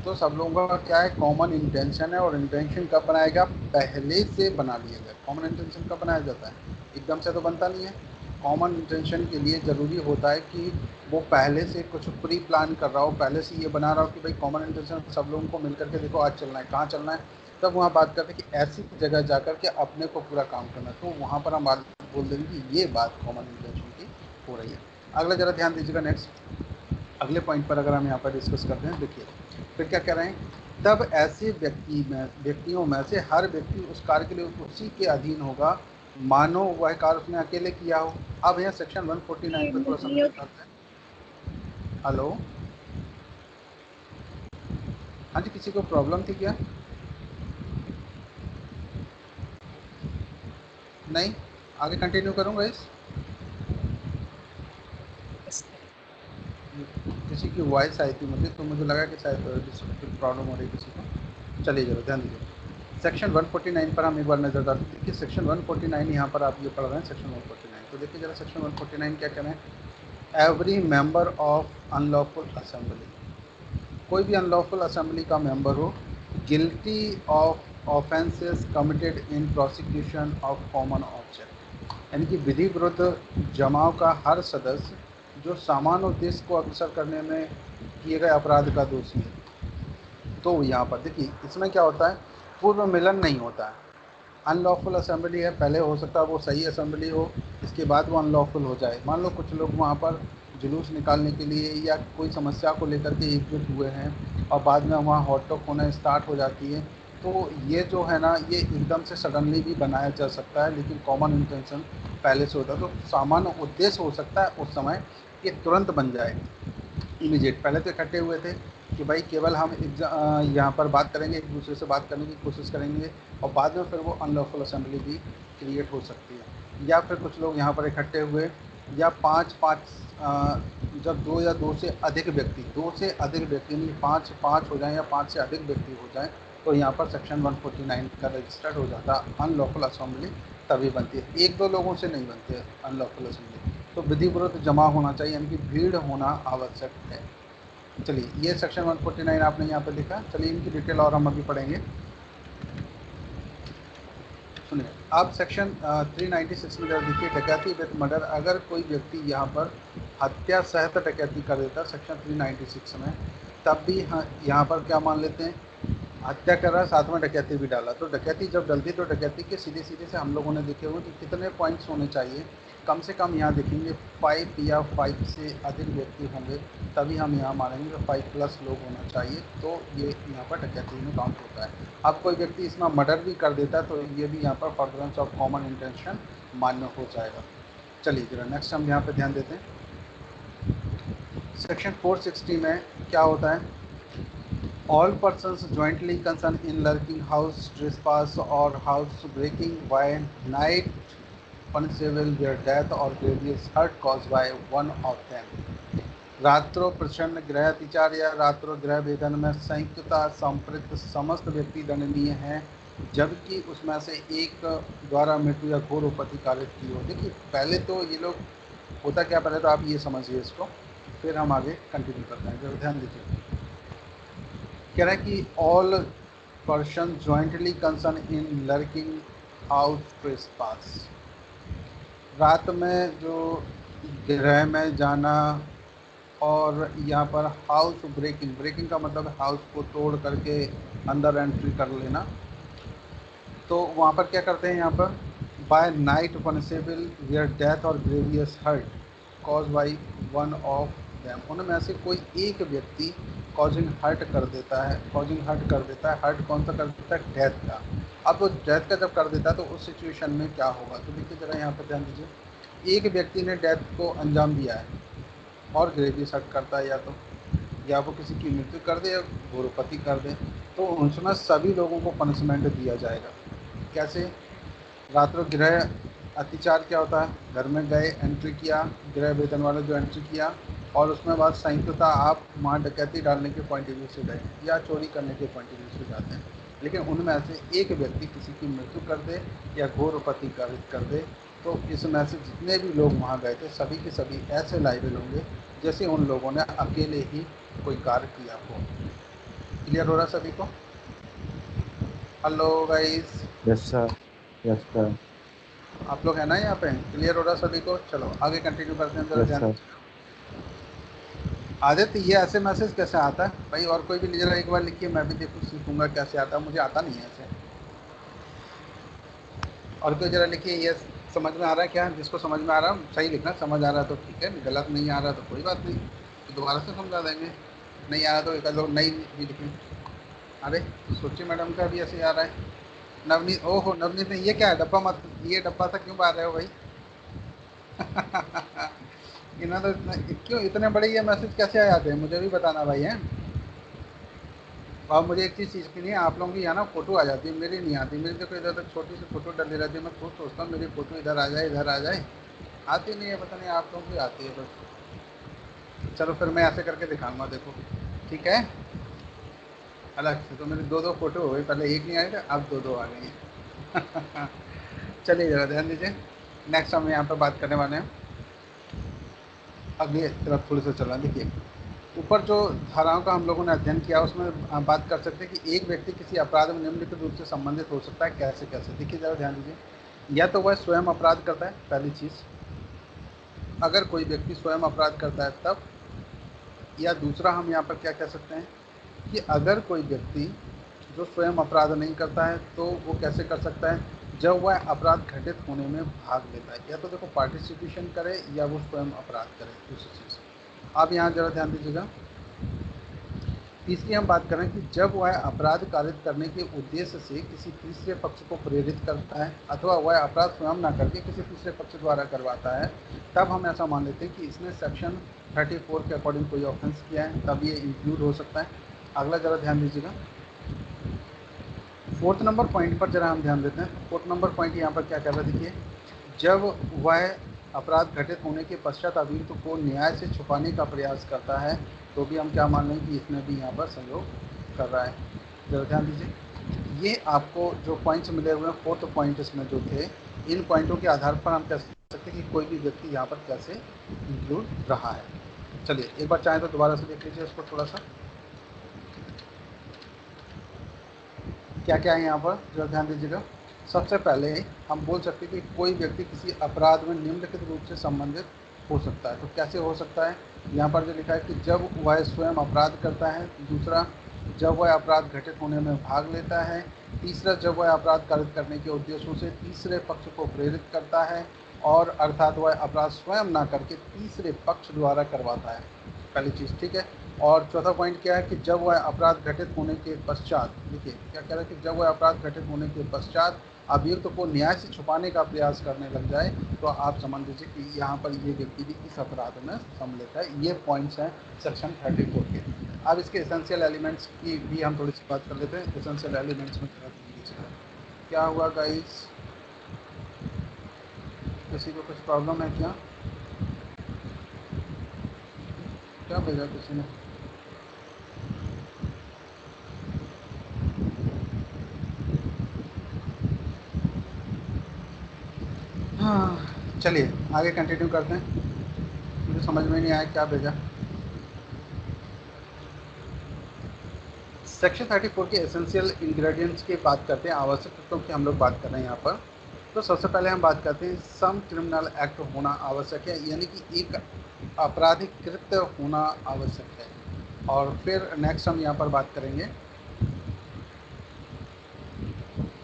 तो सब लोगों का क्या है, कॉमन इंटेंशन है। और इंटेंशन कब बनाएगा, पहले से बना लिया गया। कॉमन इंटेंशन कब बनाया जाता है, एकदम से तो बनता नहीं है। कॉमन इंटेंशन के लिए ज़रूरी होता है कि वो पहले से कुछ प्री प्लान कर रहा हो, पहले से ये बना रहा हो कि भाई कॉमन इंटेंशन सब लोगों को मिलकर के देखो आज चलना है, कहाँ चलना है। तब वहाँ बात करते हैं कि ऐसी जगह जा कर के अपने को पूरा काम करना है, तो वहाँ पर हम बात बोल देंगे कि ये बात कॉमन इंटेंशन की हो रही है। अगला ज़रा ध्यान दीजिएगा, नेक्स्ट अगले पॉइंट पर अगर हम यहाँ पर डिस्कस करते हैं, देखिए फिर क्या कह रहे हैं, तब ऐसे व्यक्तियों में से हर व्यक्ति उस कार्य के लिए उसी के अधीन होगा मानो वह कार्य उसने अकेले किया हो। अब यहाँ सेक्शन 149 पर थोड़ा समझ करते हैं। हेलो, हाँ जी, किसी को प्रॉब्लम थी क्या? नहीं, आगे कंटिन्यू करूँगा इस किसी की वॉइस आई थी मुझे, तो मुझे लगा कि शायद प्रॉब्लम हो रही किसी को। चलिए जरा ध्यान दीजिए, सेक्शन 149 पर हम एक बार नजर डालते हैं। देखिए सेक्शन 149 यहाँ पर आप ये पढ़ रहे हैं, सेक्शन 149। तो देखिए जरा सेक्शन 149 क्या कह रहे हैं, every member of unlawful assembly, कोई भी अनलॉफुल असेंबली का मेंबर हो, guilty of offences committed in prosecution of common object, यानी कि विधि विरुद्ध जमाव का हर सदस्य जो सामान्य उद्देश्य को अग्रसर करने में किए गए अपराध का दोषी है। तो यहाँ पर देखिए इसमें क्या होता है, पूर्व मिलन नहीं होता है। अनलॉफुल असेंबली है, पहले हो सकता है वो सही असेंबली हो, इसके बाद वो अनलॉफुल हो जाए। मान लो कुछ लोग वहाँ पर जुलूस निकालने के लिए या कोई समस्या को लेकर के एकजुट हुए हैं और बाद में वहाँ हॉटटॉक होना स्टार्ट हो जाती है, तो ये जो है ना, ये एकदम से सडनली भी बनाया जा सकता है, लेकिन कॉमन इंटेंशन पहले से होता है। तो सामान्य उद्देश्य हो सकता है उस समय ये तुरंत बन जाए, इमीडिएट। पहले तो इकट्ठे हुए थे कि भाई केवल हम यहाँ पर बात करेंगे, एक दूसरे से बात करने की कोशिश करेंगे, और बाद में फिर वो अनलॉफुल असेंबली भी क्रिएट हो सकती है। या फिर कुछ लोग यहाँ पर इकट्ठे हुए, या जब दो या दो से अधिक व्यक्ति यानी पाँच हो जाएं या पाँच से अधिक व्यक्ति हो जाएं, तो यहाँ पर सेक्शन 149 का रजिस्टर्ड हो जाता है। अनलॉफुल असेंबली तभी बनती है, एक दो लोगों से नहीं बनती है अनलॉफुल असेंबली। तो विधि विरुद्ध जमा होना चाहिए, यानी कि भीड़ होना आवश्यक है। चलिए ये सेक्शन 149 आपने यहाँ पे देखा। चलिए इनकी डिटेल और हम अभी पढ़ेंगे, सुनिए। अब सेक्शन 396 में जब देखिए, डकैती विद मर्डर, अगर कोई व्यक्ति यहाँ पर हत्या सहित डकैती कर देता है सेक्शन 396 में, तब भी यहाँ पर क्या मान लेते हैं, हत्या कर रहा है साथ में डकैती भी डाला। तो डकैती जब डलती है तो डकैती के सीधे सीधे से हम लोगों ने देखे हुए कि कितने पॉइंट्स होने चाहिए, कम से कम यहाँ देखेंगे 5 या 5 से अधिक व्यक्ति होंगे, तभी हम यहाँ मानेंगे कि 5+ लोग होना चाहिए, तो ये यहाँ पर डकैती में काउंट होता है। अब कोई व्यक्ति इसमें मर्डर भी कर देता है तो ये भी यहाँ पर फर्दरेंस ऑफ कॉमन इंटेंशन मान्य हो जाएगा। चलिए जरा नेक्स्ट हम यहाँ पर ध्यान देते हैं। सेक्शन 460 में क्या होता है, all persons jointly concerned in lurking, house trespass or house breaking by night punishable their death or grievous hurt caused by one of them। रात्रो प्रचंड गृह अतिचार या रात्रो गृह भेदन में संयुक्तता संपृक्त समस्त व्यक्ति दंडनीय हैं, जबकि उसमें से एक द्वारा मृत्यु या घोर उपति कारित की हो। देखिए पहले तो ये लोग होता क्या, पहले तो आप ये समझिए इसको, फिर हम आगे कंटिन्यू करते हैं। जरा ध्यान दीजिए, कह रहा है कि all person jointly concern in lurking house trespass, रात में जो गृह में जाना, और यहाँ पर हाउस ब्रेकिंग का मतलब हाउस को तोड़ करके अंदर एंट्री कर लेना। तो वहाँ पर क्या करते हैं, यहाँ पर by night punishable where death और grievous hurt cause by one of them, उनमें से कोई एक व्यक्ति कॉजिंग हर्ट कर देता है, हर्ट कौन सा कर देता है, डेथ का। अब वो डेथ का जब कर देता है तो उस सिचुएशन में क्या होगा, तो देखिए जरा यहाँ पर ध्यान दीजिए, एक व्यक्ति ने डेथ को अंजाम दिया है और ग्रेवियस हर्ट करता है, या वो किसी की मृत्यु कर दे या घोरोपति कर दे, तो उसमें सभी लोगों को पनिशमेंट दिया जाएगा। कैसे, रात्रो गृह अतिचार क्या होता है, घर में गए, एंट्री किया, गृह वेतन वाले जो एंट्री किया, और उसमें बाद संयुक्तता आप वहाँ डकैती डालने के पॉइंट ऑफ व्यू से गए या चोरी करने के पॉइंट ऑफ व्यू से जाते हैं, लेकिन उनमें से एक व्यक्ति किसी की मृत्यु कर दे या घोर उपति कर दे, तो इसमें से जितने भी लोग वहाँ गए थे सभी के सभी ऐसे लायबल होंगे जैसे उन लोगों ने अकेले ही कोई कार्य किया हो। क्लियर हो रहा सभी को? Hello guys, yes sir. आप लोग हैं ना यहाँ पे? क्लियर हो रहा सभी को? चलो आगे कंटिन्यू करते हैं, जरा यस ध्यान सर। दीजिएगा। आदित्य, ये ऐसे मैसेज कैसे आता है भाई? और कोई भी जरा एक बार लिखिए, मैं भी देखूँ सीखूंगा कैसे आता है, मुझे आता नहीं है ऐसे। और कोई जरा लिखिए, ये समझ में आ रहा है क्या? जिसको समझ में आ रहा है सही लिखना, समझ आ रहा है तो ठीक है, गलत नहीं आ रहा तो कोई बात नहीं, तो दोबारा से समझा देंगे। नहीं आ रहा तो एक लोग नहीं भी लिखें। अरे सोची मैडम का भी ऐसे आ रहा है। नवनीत, ओहो नवनीत ने, ये क्या है डब्बा? मत, ये डब्बा था क्यों बात रहे हो भाई? इन्होंने तो क्यों इतने बड़े ये मैसेज कैसे आ जाते हैं, मुझे भी बताना भाई है। और मुझे एक चीज़ सीखनी है, आप लोगों की यहाँ ना फोटो आ जाती है, मेरी नहीं आती। मेरी देखो इधर तक छोटी सी फोटो डली रहती है, मैं खुद सोचता हूँ मेरी फोटो इधर आ जाए, इधर आ जाए, आती नहीं है, पता नहीं आप लोगों की आती है बस। चलो फिर मैं ऐसे करके दिखाऊंगा, देखो ठीक है। अलग से तो मेरी दो फोटो हो गई, पहले एक नहीं आए थे, अब दो आ गई हैं। चलिए जरा ध्यान दीजिए, नेक्स्ट हम यहाँ पर बात करने वाले हैं। अगली तरफ थोड़ी सा चला, देखिए ऊपर जो धाराओं का हम लोगों ने अध्ययन किया उसमें हम बात कर सकते हैं कि एक व्यक्ति किसी अपराध में निम्नलिखित रूप से संबंधित हो सकता है। कैसे कैसे? देखिए जरा ध्यान दीजिए, या तो वह स्वयं अपराध करता है, पहली चीज़, अगर कोई व्यक्ति स्वयं अपराध करता है तब, या दूसरा हम यहाँ पर क्या कह सकते हैं कि अगर कोई व्यक्ति जो स्वयं अपराध नहीं करता है तो वो कैसे कर सकता है, जब वह अपराध घटित होने में भाग लेता है। या तो देखो पार्टिसिपेशन करे या वो स्वयं अपराध करे, दूसरी चीज़। आप यहाँ जरा ध्यान दीजिएगा, तीसरी हम बात करें कि जब वह अपराध कारित करने के उद्देश्य से किसी तीसरे पक्ष को प्रेरित करता है अथवा वह अपराध स्वयं ना करके किसी तीसरे पक्ष द्वारा करवाता है, तब हम ऐसा मान लेते हैं कि इसने सेक्शन 34 के अकॉर्डिंग कोई ऑफेंस किया है, तब ये इंक्लूड हो सकता है। अगला जरा ध्यान दीजिएगा, फोर्थ नंबर पॉइंट पर जरा हम ध्यान देते हैं। फोर्थ नंबर पॉइंट यहाँ पर क्या कह रहा है, देखिए जब वह अपराध घटित होने के पश्चात अभियुक्त को न्याय से छुपाने का प्रयास करता है, तो भी हम क्या मान लें कि इसमें भी यहाँ पर सहयोग कर रहा है। जरा ध्यान दीजिए, ये आपको जो पॉइंट्स मिले हुए हैं, फोर्थ पॉइंट इसमें जो थे, इन पॉइंटों के आधार पर हम कह सकते हैं कि कोई भी व्यक्ति यहाँ पर कैसे इंक्लूड रहा है। चलिए एक बार चाहें तो दोबारा से देख लीजिए इसको थोड़ा सा, क्या क्या है यहाँ पर, जरा ध्यान दीजिएगा। सबसे पहले हम बोल सकते हैं कि कोई व्यक्ति किसी अपराध में निम्नलिखित रूप से संबंधित हो सकता है। तो कैसे हो सकता है, यहाँ पर जो लिखा है कि जब वह स्वयं अपराध करता है, दूसरा जब वह अपराध घटित होने में भाग लेता है, तीसरा जब वह अपराध कारित करने के उद्देश्यों से तीसरे पक्ष को प्रेरित करता है, और अर्थात वह अपराध स्वयं ना करके तीसरे पक्ष द्वारा करवाता है, पहली चीज़, ठीक है। और चौथा पॉइंट क्या है कि जब वह अपराध घटित होने के पश्चात, देखिए क्या कह रहा है कि जब वह अपराध घटित होने के पश्चात अभियुक्त को न्याय से छुपाने का प्रयास करने लग जाए, तो आप समझ लीजिए कि यहाँ पर ये व्यक्ति भी इस अपराध में सम्मिलित है। ये पॉइंट्स हैं सेक्शन 34 के। अब इसके एसेंशियल एलिमेंट्स की भी हम थोड़ी सी बात कर लेते हैं। एसेंशियल एलिमेंट्स में क्या हुआ गाइस, किसी को कुछ प्रॉब्लम है क्या? क्या भेजा किसी ने? हाँ चलिए आगे कंटिन्यू करते हैं, मुझे समझ में नहीं आया क्या भेजा। सेक्शन 34 के एसेंशियल इंग्रेडिएंट्स की बात करते हैं, आवश्यक तत्वों की हम लोग बात कर रहे हैं यहाँ पर। तो सबसे पहले हम बात करते हैं सम क्रिमिनल एक्ट होना आवश्यक है, यानी कि एक आपराधिक कृत्य होना आवश्यक है। और फिर नेक्स्ट हम यहाँ पर बात करेंगे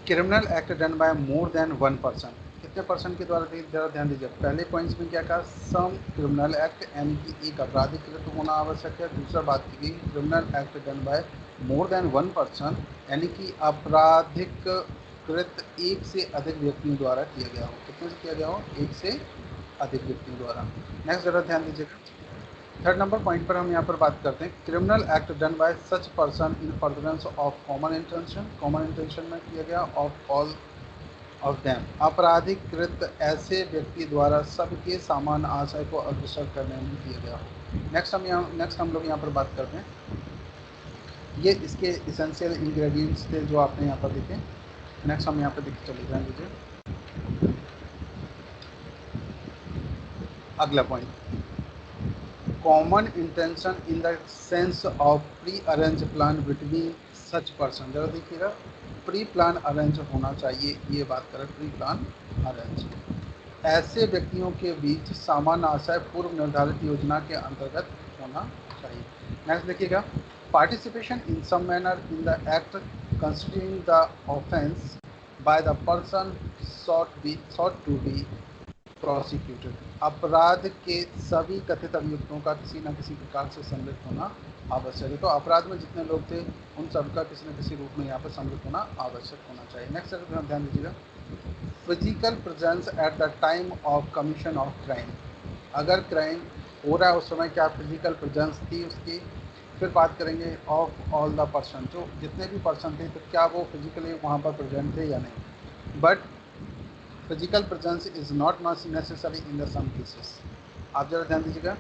criminal act done by more than one person, कितने पर्सन के द्वारा, जरा ध्यान दीजिए। पहले पॉइंट्स में क्या कहा, सम क्रिमिनल एक्ट यानी कि एक आपराधिक कृत्य होना आवश्यक है। दूसरा बात की गई criminal act done by more than one person, यानी कि आपराधिक कृत्य एक से अधिक व्यक्तियों द्वारा किया गया हो। कितने से किया गया हो, एक से अधिक व्यक्तियों द्वारा। नेक्स्ट जरा ध्यान दीजिएगा, थर्ड नंबर पॉइंट पर हम यहाँ पर बात करते हैं criminal act done by such person in furtherance of common intention, common intention में किया गया ऑफ ऑल ऑफ डैम अपराधीकृत ऐसे व्यक्ति द्वारा सबके सामान्य आशय को अग्रसर करने में किया गया हो। नेक्स्ट हम लोग यहाँ पर बात करते हैं, ये इसके इसेंशियल इंग्रेडिएंट्स थे जो आपने यहाँ पर देखे। नेक्स्ट हम यहाँ पर देख चले ध्यान दीजिए अगला point, common intention in the sense of pre arrange plan between such person. जरा देखिएगा, प्री प्लान अरेंज होना चाहिए, ये बात करें प्री प्लान अरेंज, ऐसे व्यक्तियों के बीच सामान्य आशय पूर्व निर्धारित योजना के अंतर्गत होना चाहिए। नेक्स्ट देखिएगा, participation in some manner in the act constituting the offence by the person sought to be prosecuted. अपराध के सभी कथित अभियुक्तों का किसी न किसी प्रकार से सम्मिलित होना आवश्यक है। तो अपराध में जितने लोग थे उन सबका किसी न किसी रूप में यहाँ पर सम्मिलित होना आवश्यक होना चाहिए। नेक्स्ट ध्यान दीजिएगा, physical presence at the time of commission of crime. अगर क्राइम हो रहा है उस समय क्या फिजिकल प्रेजेंस थी उसकी। फिर बात करेंगे ऑफ ऑल द पर्सन, जो जितने भी पर्सन थे तो क्या वो फिजिकली वहाँ पर प्रेजेंट थे या नहीं। But physical presence is not necessary in the some cases. आप जरा ध्यान दीजिएगा,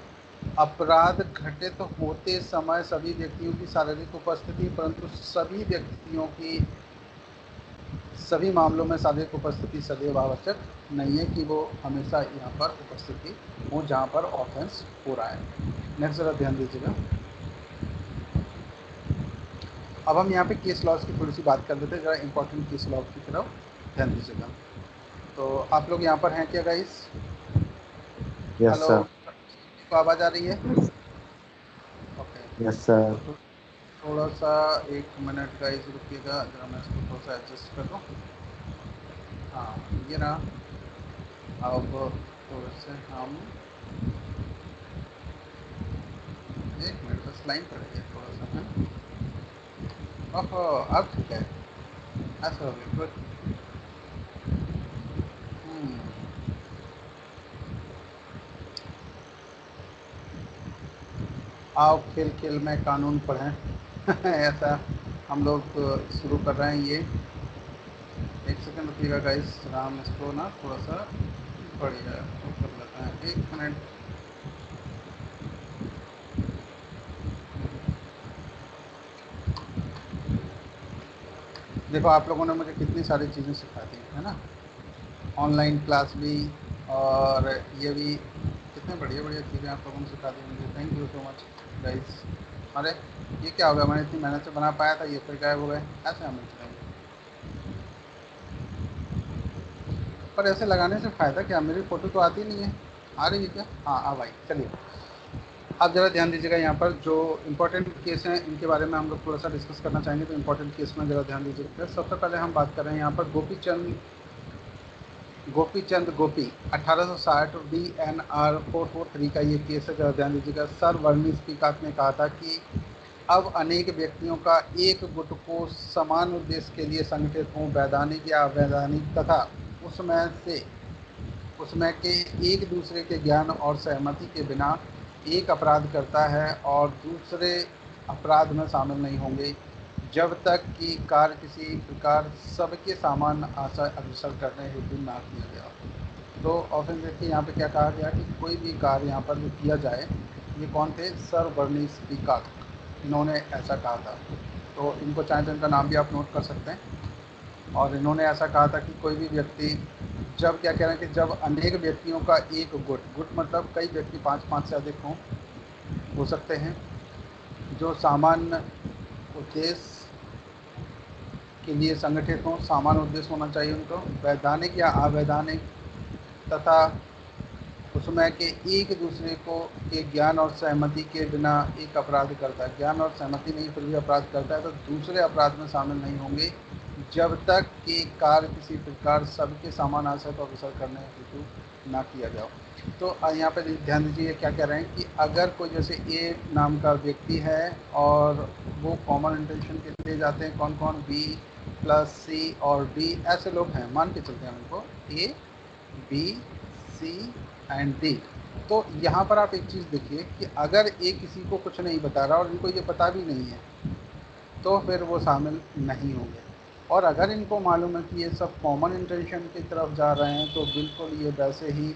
अपराध घटित होते समय सभी व्यक्तियों की शारीरिक उपस्थिति, परंतु सभी व्यक्तियों की सभी मामलों में शारीरिक उपस्थिति सदैव आवश्यक नहीं है कि वो हमेशा यहाँ पर उपस्थिति हो जहाँ पर ऑफेंस हो रहा है। नेक्स्ट जरा ध्यान दीजिएगा, अब हम यहाँ पे केस लॉज की थोड़ी सी बात कर लेते हैं, जरा इंपॉर्टेंट केस लॉ की तरफ ध्यान दीजिएगा। तो आप लोग यहाँ पर हैं क्या गाइस? Yes hello, sir. तो आवाज़ आ रही है? Okay, yes sir. थोड़ा सा 1 मिनट गाइस रुकिएगा, जरा मैं इसको थोड़ा सा एडजस्ट कर दूँ। हाँ ये ना, अब थोड़ा से हम 1 मिनट बस लाइन पर रहिए थोड़ा सा है। ओहो अब ठीक है, ऐसा हो गया गुड। आओ खेल खेल में कानून पढ़ें ऐसा हम लोग शुरू कर रहे हैं। ये 1 सेकंड रुकिएगा गाइस, हम इसको ना थोड़ा सा बढ़िया कर लेते हैं, 1 मिनट। देखो आप लोगों ने मुझे कितनी सारी चीज़ें सिखा दी है ना, ऑनलाइन क्लास भी और ये भी, कितने बढ़िया बढ़िया चीज़ें आप लोगों ने सिखा दी मुझे। Thank you so much guys. अरे ये क्या हो गया, मैंने इतनी मेहनत से बना पाया था, ये फिर गायब हो गए, ऐसे हमें चलेंगे। पर ऐसे लगाने से फ़ायदा क्या, मेरी फ़ोटो तो आती नहीं है, आ रही है क्या? हाँ आ भाई, चलिए आप ज़रा ध्यान दीजिएगा, यहाँ पर जो इम्पोर्टेंट केस हैं इनके बारे में हम लोग थोड़ा सा डिस्कस करना चाहेंगे। तो इम्पोर्टेंट केस में ज़रा ध्यान दीजिएगा। सबसे पहले हम बात कर रहे हैं यहाँ पर गोपीचंद गोपी 1860 DNR 443 का ये केस है, जरा ध्यान दीजिएगा। सर वर्निस पीकॉक ने कहा था कि अब अनेक व्यक्तियों का एक गुट को समान उद्देश्य के लिए संगठित हों, वैधानिक या अवैधानिक, तथा उसमें के एक दूसरे के ज्ञान और सहमति के बिना एक अपराध करता है और दूसरे अपराध में शामिल नहीं होंगे जब तक कि कार्य किसी प्रकार सबके सामान्य आशय अग्रसर करने हेतु ना किया गया। तो ऑप्शन देखिए यहाँ पे क्या कहा गया कि कोई भी कार्य यहाँ पर जो किया जाए, ये कौन थे? सर वर्निस पीकॉक, इन्होंने ऐसा कहा था। तो इनको चाहे तो इनका नाम भी आप नोट कर सकते हैं। और इन्होंने ऐसा कहा था कि कोई भी व्यक्ति, जब क्या कह रहे हैं कि जब अनेक व्यक्तियों का एक गुट मतलब कई व्यक्ति 5 से अधिक हो सकते हैं, जो सामान्य उद्देश्य के लिए संगठित हों, सामान्य उद्देश्य होना चाहिए उनको, वैधानिक या अवैधानिक, तथा उसमें के एक दूसरे को के ज्ञान और सहमति के बिना एक अपराध करता है, ज्ञान और सहमति नहीं फिर भी अपराध करता है, तो दूसरे अपराध में शामिल नहीं होंगे जब तक कि कार्य किसी प्रकार सबके समान आशय को अग्रसर करने हेतु ना किया जाए। तो यहाँ पे ध्यान दीजिए क्या कह रहे हैं कि अगर कोई जैसे ए नाम का व्यक्ति है और वो कॉमन इंटेंशन के लिए जाते हैं, कौन कौन? बी प्लस सी और डी, ऐसे लोग हैं, मान के चलते हैं उनको A B C and D. तो यहाँ पर आप एक चीज़ देखिए कि अगर ए किसी को कुछ नहीं बता रहा और इनको ये पता भी नहीं है तो फिर वो शामिल नहीं होंगे। और अगर इनको मालूम है कि ये सब कॉमन इंटेंशन की तरफ जा रहे हैं तो बिल्कुल ये वैसे ही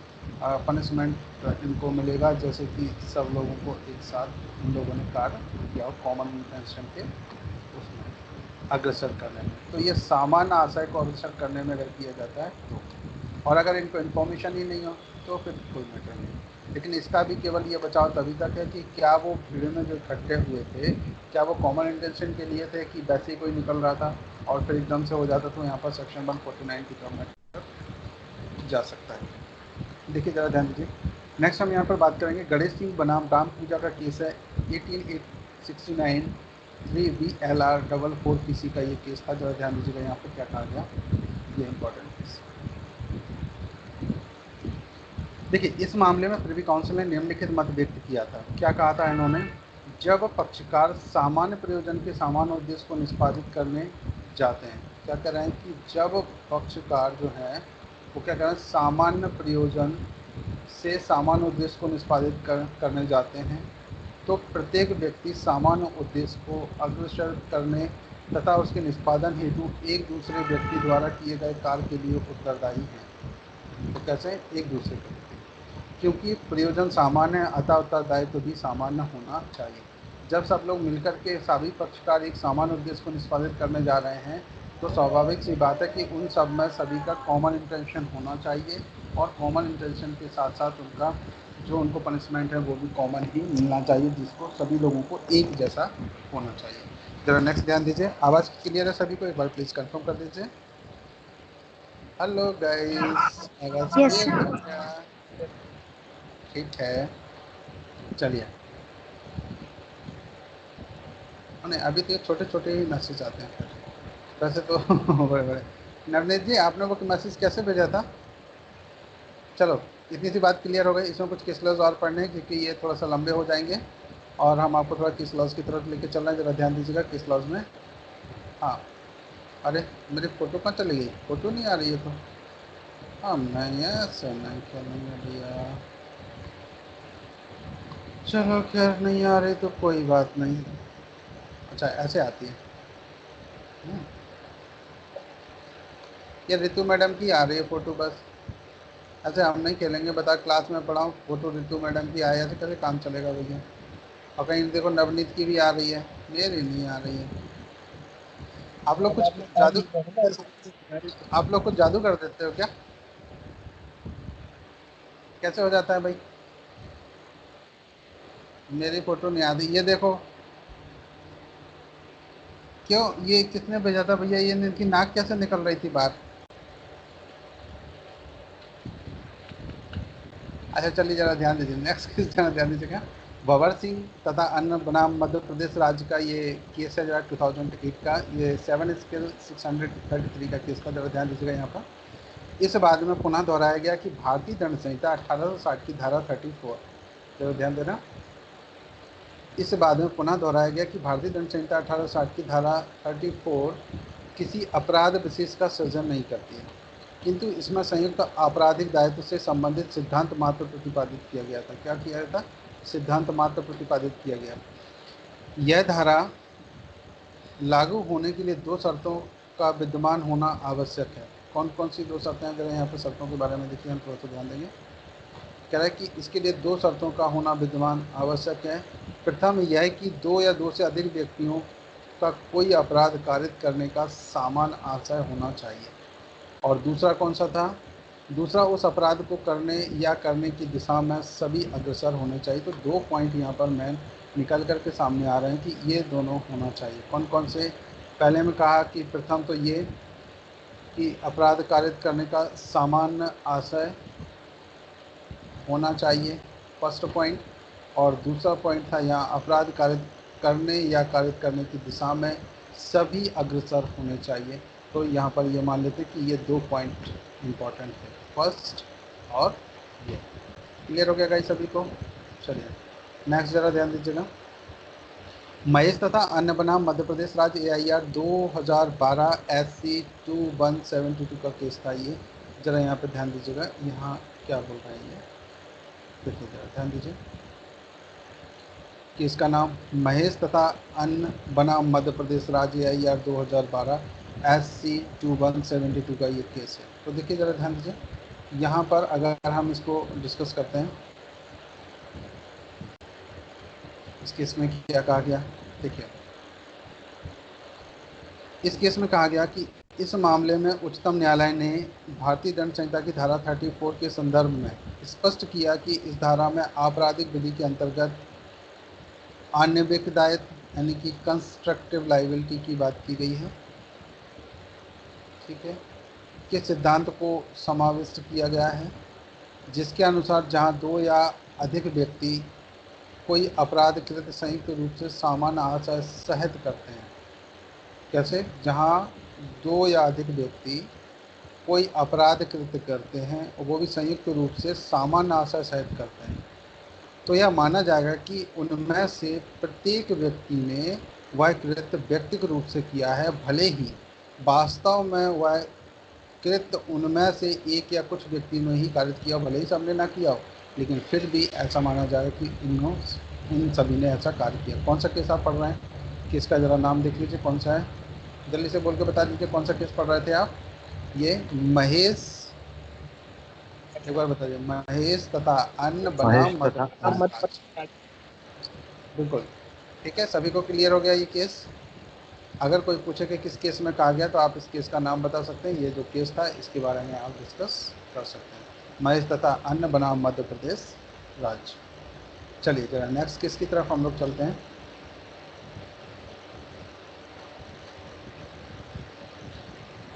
पनिशमेंट इनको मिलेगा जैसे कि सब लोगों को एक साथ इन लोगों ने कार्य किया कॉमन इंटेंशन के उसमें अग्रसर करने में। तो ये सामान्य आशय को अग्रसर करने में अगर किया जाता है तो, और अगर इनको इन्फॉर्मेशन ही नहीं हो तो फिर कोई मैटर नहीं। लेकिन इसका भी केवल ये बचाव तभी तक है कि क्या वो भीड़ में जो इकट्ठे हुए थे क्या वो कॉमन इंटेंशन के लिए थे कि वैसे ही कोई निकल रहा था और फिर एकदम से हो जाता तो यहाँ पर सेक्शन 149 की तरफ जा सकता है। देखिए ज़रा ध्यान दीजिए। नेक्स्ट हम यहाँ पर बात करेंगे गणेश सिंह बनाम राम पूजा का केस है 18869 3VLR44 PC का ये केस था। ज़रा ध्यान दीजिएगा यहाँ पर क्या कहा गया, ये इंपॉर्टेंट केस। देखिए इस मामले में प्रिवी काउंसिल ने निम्नलिखित मत व्यक्त किया था। क्या कहा था इन्होंने, जब पक्षकार सामान्य प्रयोजन के सामान्य उद्देश्य को निष्पादित करने जाते हैं, क्या कह रहे हैं कि जब पक्षकार जो है वो क्या कह रहे हैं सामान्य प्रयोजन से सामान्य उद्देश्य को निष्पादित करने जाते हैं तो प्रत्येक व्यक्ति सामान्य उद्देश्य को अग्रसर करने तथा उसके निष्पादन हेतु एक दूसरे व्यक्ति द्वारा किए गए कार्य के लिए उत्तरदायी हैं। तो कैसे एक दूसरे के प्रति, क्योंकि प्रयोजन सामान्य है अतः उत्तरदायित्व भी सामान्य होना चाहिए। जब सब लोग मिलकर के सभी पक्षकार एक सामान्य उद्देश्य को निष्पादित करने जा रहे हैं तो स्वाभाविक सी बात है कि उन सब में सभी का कॉमन इंटेंशन होना चाहिए और कॉमन इंटेंशन के साथ साथ उनका जो उनको पनिशमेंट है वो भी कॉमन ही मिलना चाहिए, जिसको सभी लोगों को एक जैसा होना चाहिए। जरा नेक्स्ट ध्यान दीजिए। आवाज़ क्लियर है सभी को, एक बार प्लीज़ कंफर्म कर दीजिए। हेलो गाइस, आवाज़ Yes, क्लियर sir. है क्या? ठीक है, चलिए। नहीं अभी तो छोटे छोटे ही मैसेज आते हैं, वैसे तो बड़े बड़े। नवनीत जी आपने वो मैसेज कैसे भेजा था? चलो इतनी सी बात क्लियर हो गई। इसमें कुछ केस लॉज और पढ़ने हैं क्योंकि ये थोड़ा सा लंबे हो जाएंगे और हम आपको थोड़ा केस लॉज की तरफ लेके चल रहे हैं। ज़रा ध्यान दीजिएगा केस लॉज में। हाँ, अरे मेरी फ़ोटो कहाँ चली गई? फ़ोटो नहीं आ रही है तो हाँ नहीं ऐसे नहीं खेलेंगे भैया। चलो खैर नहीं आ रही तो कोई बात नहीं। अच्छा ऐसे आती है। ये रितु मैडम की आ रही है फ़ोटो बस। ऐसे हम नहीं खेलेंगे, बता क्लास में पढ़ाऊँ फ़ोटो रितु मैडम की आया ऐसे कैसे काम चलेगा भैया। और कहीं देखो नवनीत की भी आ रही है, मेरी नहीं आ रही है। आप लोग कुछ जादू, आप लोग कुछ जादू कर देते हो क्या? कैसे हो जाता है भाई? मेरी फ़ोटो नहीं आती, ये देखो। क्यों ये किसने भेजा था भैया? ये इनकी नाक कैसे निकल रही थी बाहर? अच्छा चलिए ज़रा ध्यान दीजिए। नेक्स्ट केस ज़रा ध्यान दीजिएगा। भंवर सिंह तथा अन्य बनाम मध्य प्रदेश राज्य का ये केस है जरा 2008 का। ये 7 स्केल 633 का केस था। जरा ध्यान दीजिएगा यहाँ पर। इस बाद में पुनः दोहराया गया कि भारतीय दंड संहिता 1860 की धारा 34, जरा ध्यान देना। इस बाद में पुनः दोहराया गया कि भारतीय दंड संहिता 1860 की धारा 34 किसी अपराध विशेष का सृजन नहीं करती है, किंतु इसमें संयुक्त आपराधिक दायित्व से संबंधित सिद्धांत मात्र प्रतिपादित किया गया था। क्या किया गया था? सिद्धांत मात्र प्रतिपादित किया गया। यह धारा लागू होने के लिए दो शर्तों का विद्यमान होना आवश्यक है। कौन कौन सी दो शर्तें हैं? जरा यहाँ पर शर्तों के बारे में देखिए, हम थोड़ा सा ध्यान देंगे। कह रहा है कि इसके लिए दो शर्तों का होना विद्यमान आवश्यक है। प्रथम यह है कि दो या दो से अधिक व्यक्तियों का कोई अपराध कारित करने का सामान्य आशय होना चाहिए। और दूसरा कौन सा था? दूसरा उस अपराध को करने या करने की दिशा में सभी अग्रसर होने चाहिए। तो दो पॉइंट यहाँ पर मैं निकल कर के सामने आ रहे हैं कि ये दोनों होना चाहिए। कौन कौन से? पहले में कहा कि प्रथम तो ये कि अपराध कारित करने का सामान्य आशय होना चाहिए, फर्स्ट पॉइंट। और दूसरा पॉइंट था यहाँ अपराध कारित करने या कारित करने की दिशा में सभी अग्रसर होने चाहिए। तो यहाँ पर ये मान लेते कि ये दो पॉइंट इम्पॉर्टेंट है, फर्स्ट और ये। क्लियर हो गया गाइस सभी को? चलिए नेक्स्ट ज़रा ध्यान दीजिएगा। महेश तथा अन्य बनाम मध्य प्रदेश राज्य AIR 2012 SC 2172 का केस था ये। ज़रा यहाँ पे ध्यान दीजिएगा, यहाँ क्या बोल रहे हैं ये देखिए, ज़रा ध्यान दीजिए कि इसका नाम महेश तथा अन्य बनाम मध्य प्रदेश राज्य AIR 2012 SC2172 का ये केस है। तो देखिए ज़रा ध्यान दीजिए, यहाँ पर अगर हम इसको डिस्कस करते हैं, इस केस में क्या कहा गया। देखिए इस केस में कहा गया कि इस मामले में उच्चतम न्यायालय ने भारतीय दंड संहिता की धारा 34 के संदर्भ में स्पष्ट किया कि इस धारा में आपराधिक विधि के अंतर्गत अन्यव्यक्तिदायित्व यानी कि कंस्ट्रक्टिव लाइबिलिटी की बात की गई है, ठीक है, के सिद्धांत को समाविष्ट किया गया है, जिसके अनुसार जहां दो या अधिक व्यक्ति कोई अपराध कृत्य संयुक्त रूप से सामान्य आशय सहित करते हैं। कैसे? जहां दो या अधिक व्यक्ति कोई अपराध कृत्य करते हैं और वो भी संयुक्त रूप से सामान्य आशय सहित करते हैं, तो यह माना जाएगा कि उनमें से प्रत्येक व्यक्ति ने वह कृत्य व्यक्तिगत रूप से किया है, भले ही वास्तव में वह कृत्य उनमें से एक या कुछ व्यक्ति ने ही कारित किया, भले ही सबने ना किया हो, लेकिन फिर भी ऐसा माना जाएगा कि इन सभी ने ऐसा कार्य किया। कौन सा केस आप पढ़ रहे हैं? केस का ज़रा नाम देख लीजिए, कौन सा है, जल्दी से बोल के बता दीजिए कौन सा केस पढ़ रहे थे आप। ये महेश, एक बार बताइए, महेश तथा अन्य बनाम मध्य प्रदेश। बिल्कुल ठीक है, सभी को क्लियर हो गया ये केस। अगर कोई पूछे कि किस केस में कहा गया तो आप इस केस का नाम बता सकते हैं। ये जो केस था इसके बारे में आप डिस्कस कर सकते हैं, महेश तथा अन्य बनाम मध्य प्रदेश राज्य। चलिए जरा नेक्स्ट केस की तरफ हम लोग चलते हैं।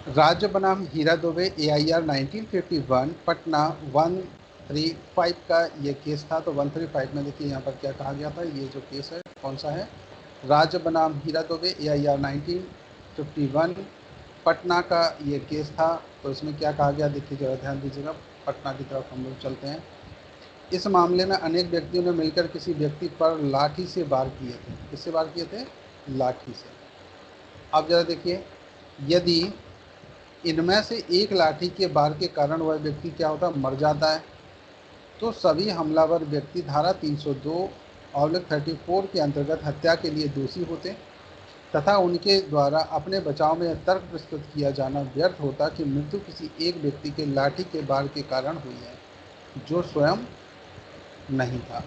राज्य बनाम हीरा दुबे AIR 1951 पटना 135 का ये केस था। तो 135 में देखिए यहाँ पर क्या कहा गया था। ये जो केस है कौन सा है? राज्य बनाम हीरा दुबे AIR 1951 पटना का ये केस था। तो इसमें क्या कहा गया देखिए जरा ध्यान दीजिएगा, पटना की तरफ हम लोग चलते हैं। इस मामले में अनेक व्यक्तियों ने मिलकर किसी व्यक्ति पर लाठी से वार किए थे। किससे वार किए थे? लाठी से। अब जरा देखिए, यदि इनमें से एक लाठी के वार के कारण वह व्यक्ति क्या होता, मर जाता है, तो सभी हमलावर व्यक्ति धारा 302/34 के अंतर्गत हत्या के लिए दोषी होते तथा उनके द्वारा अपने बचाव में यह तर्क प्रस्तुत किया जाना व्यर्थ होता कि मृत्यु किसी एक व्यक्ति के लाठी के वार के कारण हुई है जो स्वयं नहीं था।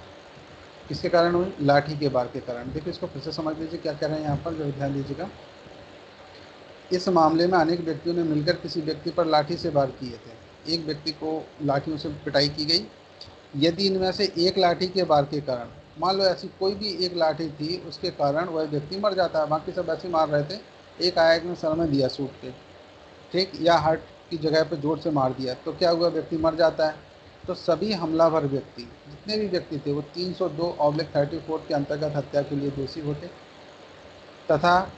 किसके कारण हुई? लाठी के वार के कारण। देखिए इसको फिर से समझ लीजिए क्या कह रहे हैं यहाँ पर, जब ध्यान दीजिएगा। इस मामले में अनेक व्यक्तियों ने मिलकर किसी व्यक्ति पर लाठी से वार किए थे। एक व्यक्ति को लाठियों से पिटाई की गई। यदि इनमें से एक लाठी के वार के कारण, मान लो ऐसी कोई भी एक लाठी थी, उसके कारण वह व्यक्ति मर जाता है, बाकी सब ऐसे मार रहे थे, एक आया एक ने सर में दिया सूट के, ठीक, या हार्ट की जगह पर जोर से मार दिया, तो क्या हुआ? व्यक्ति मर जाता है। तो सभी हमलावर व्यक्ति, जितने भी व्यक्ति थे, वो 302/34 के अंतर्गत हत्या के लिए दोषी होते तथा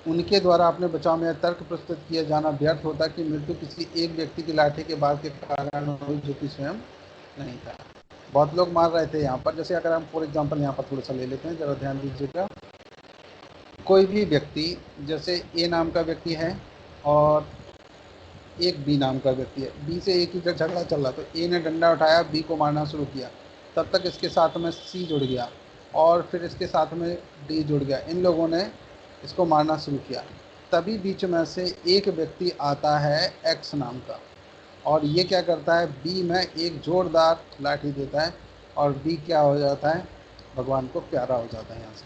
उनके द्वारा अपने बचाव में तर्क प्रस्तुत किया जाना व्यर्थ होता कि मृत्यु किसी एक व्यक्ति की लाठी के वार के कारण हुई जो कि स्वयं नहीं था। बहुत लोग मार रहे थे यहाँ पर। जैसे अगर हम फॉर एग्जांपल यहाँ पर थोड़ा सा ले लेते हैं, जरा ध्यान दीजिएगा। कोई भी व्यक्ति, जैसे ए नाम का व्यक्ति है और एक बी नाम का व्यक्ति है, बी से एक ही का झगड़ा चल रहा, तो ए ने डंडा उठाया, बी को मारना शुरू किया, तब तक इसके साथ में सी जुड़ गया और फिर इसके साथ में डी जुड़ गया। इन लोगों ने इसको मारना शुरू किया। तभी बीच में से एक व्यक्ति आता है एक्स नाम का, और ये क्या करता है? बी में एक जोरदार लाठी देता है और बी क्या हो जाता है? भगवान को प्यारा हो जाता है यहाँ से।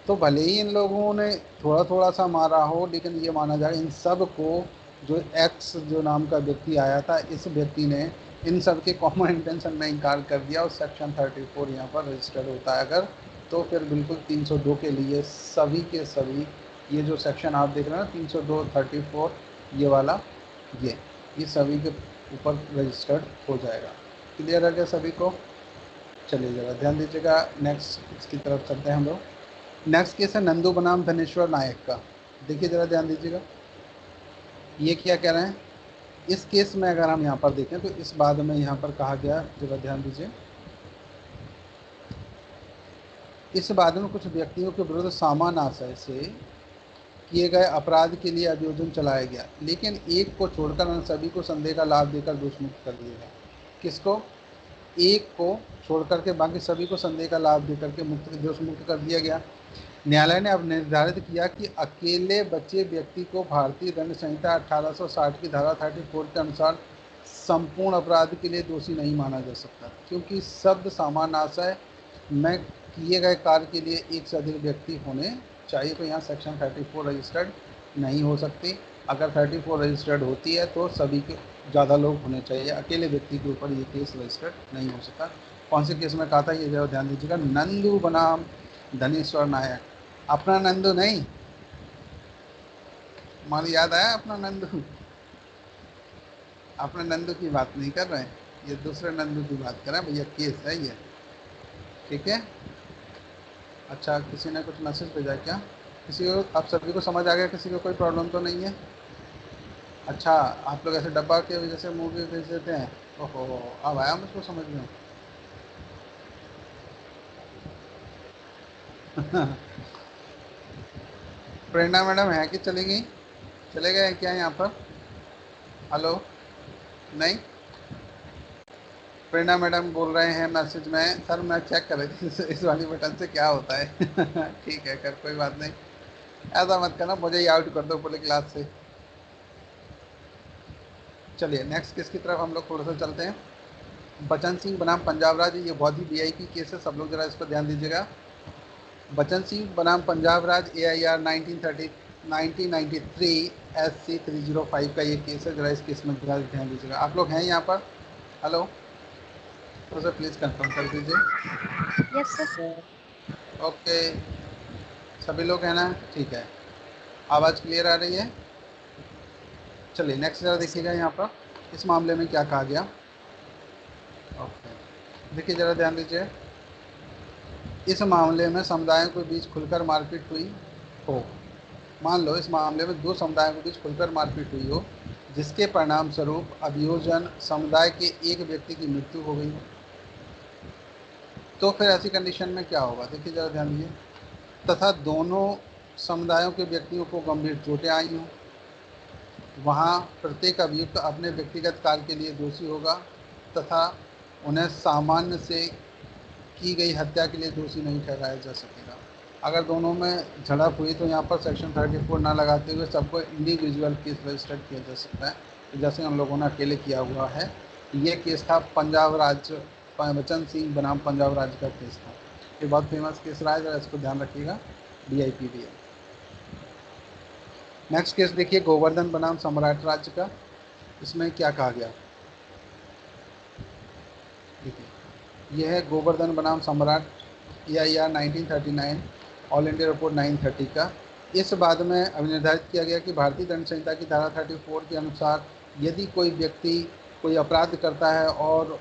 तो भले ही इन लोगों ने थोड़ा थोड़ा सा मारा हो, लेकिन ये माना जाए इन सब को जो एक्स जो नाम का व्यक्ति आया था, इस व्यक्ति ने इन सब के कॉमन इंटेंशन में इनकार कर दिया और सेक्शन 34 यहाँ पर रजिस्टर्ड होता है अगर, तो फिर बिल्कुल 302 के लिए सभी के सभी, ये जो सेक्शन आप देख रहे हैं ना 302/34 ये वाला, ये सभी के ऊपर रजिस्टर्ड हो जाएगा। क्लियर है क्या सभी को? चलिए ज़रा ध्यान दीजिएगा, नेक्स्ट इसकी तरफ चलते हैं हम लोग। नेक्स्ट केस है नंदू बनाम धनेश्वर नायक का। देखिए ज़रा ध्यान दीजिएगा, ये क्या कह रहे हैं इस केस में। अगर हम यहाँ पर देखें तो इस बाद में यहाँ पर कहा गया, ज़रा ध्यान दीजिए, इस बाद में कुछ व्यक्तियों के विरुद्ध सामान्य आशय से किए गए अपराध के लिए अभियोजन चलाया गया, लेकिन एक को छोड़कर अन्य सभी को संदेह का लाभ देकर दोषमुक्त कर दिया गया। किसको? एक को छोड़ करके बाकी सभी को संदेह का लाभ देकर के दोषमुक्त कर दिया गया। न्यायालय ने अब निर्धारित किया कि अकेले बचे व्यक्ति को भारतीय दंड संहिता 1860 की धारा 34 के अनुसार संपूर्ण अपराध के लिए दोषी नहीं माना जा सकता, क्योंकि शब्द सामान्य आशय में किए गए कार्य के लिए एक से अधिक व्यक्ति होने चाहिए। तो यहाँ सेक्शन 34 रजिस्टर्ड नहीं हो सकती। अगर 34 रजिस्टर्ड होती है तो सभी के ज़्यादा लोग होने चाहिए, अकेले व्यक्ति के ऊपर ये केस रजिस्टर्ड नहीं हो सकता। कौन से केस में कहा था ये जरा ध्यान दीजिएगा, नंदू बनाम धनेश्वर नायक। अपना नंदू नहीं, मान याद आया अपना नंदू? अपने नंदू की बात नहीं कर रहे हैं, ये दूसरे नंदू की बात कर रहे हैं भैया, केस है ये, ठीक है। अच्छा, किसी ने कुछ मैसेज भेजा क्या? किसी को, आप सभी को समझ आ गया? किसी को कोई प्रॉब्लम तो नहीं है? अच्छा, आप लोग ऐसे डब्बा के वजह से मूवी भेज देते हैं। ओहो, अब आया मुझको समझ में। प्रेरणा मैडम है कि चली गई? चले गए क्या यहाँ पर? हेलो, नहीं? प्रेरणा मैडम बोल रहे हैं मैसेज में, सर मैं चेक कर रही थी इस वाली बटन से क्या होता है। ठीक है, कर कोई बात नहीं, ऐसा मत करना, मुझे ही आउट कर दो पूरी क्लास से। चलिए नेक्स्ट केस की तरफ हम लोग थोड़ा सा चलते हैं। बचन सिंह बनाम पंजाब राज, ये बहुत ही वीआईपी केस है, सब लोग जरा इस पर ध्यान दीजिएगा। बचन सिंह बनाम पंजाब राज AIR 1993 SC 305 का ये केस है, जरा इस केस में ध्यान दीजिएगा। आप लोग हैं यहाँ पर? हेलो, तो सर प्लीज़ कंफर्म कर दीजिए। Yes sir. ओके, सभी लोग हैं ना? ठीक है, आवाज़ क्लियर आ रही है? चलिए नेक्स्ट जरा देखिएगा यहाँ पर इस मामले में क्या कहा गया। ओके, देखिए जरा ध्यान दीजिए। इस मामले में समुदायों के बीच खुलकर मारपीट हुई हो, मान लो इस मामले में दो समुदायों के बीच खुलकर मारपीट हुई हो, जिसके परिणाम स्वरूप अभियोजन समुदाय के एक व्यक्ति की मृत्यु हो गई हो, तो फिर ऐसी कंडीशन में क्या होगा? देखिए जरा ध्यान दीजिए। तथा दोनों समुदायों के व्यक्तियों को गंभीर चोटें आई हों, वहाँ प्रत्येक अभियुक्त अपने व्यक्तिगत कार्य के लिए दोषी होगा तथा उन्हें सामान्य से की गई हत्या के लिए दोषी नहीं ठहराया जा सकेगा। अगर दोनों में झड़प हुई तो यहाँ पर सेक्शन 34 ना लगाते हुए सबको इंडिविजुअल केस रजिस्टर्ड किया जा सकता है, जैसे हम लोगों ने अकेले किया हुआ है। ये केस था पंजाब राज्य, बचन सिंह बनाम पंजाब राज्य का केस था। ये बहुत फेमस केस रहा है, जरा इसको ध्यान रखिएगा, VIP भी है। नेक्स्ट केस देखिए, गोवर्धन बनाम सम्राट राज्य का। इसमें क्या कहा गया देखिए, यह है गोवर्धन बनाम सम्राट AIR 1939 ऑल इंडिया रिपोर्ट 930 का। इस बाद में अभिनिर्धारित किया गया कि भारतीय दंड संहिता की धारा 34 के अनुसार यदि कोई व्यक्ति कोई अपराध करता है और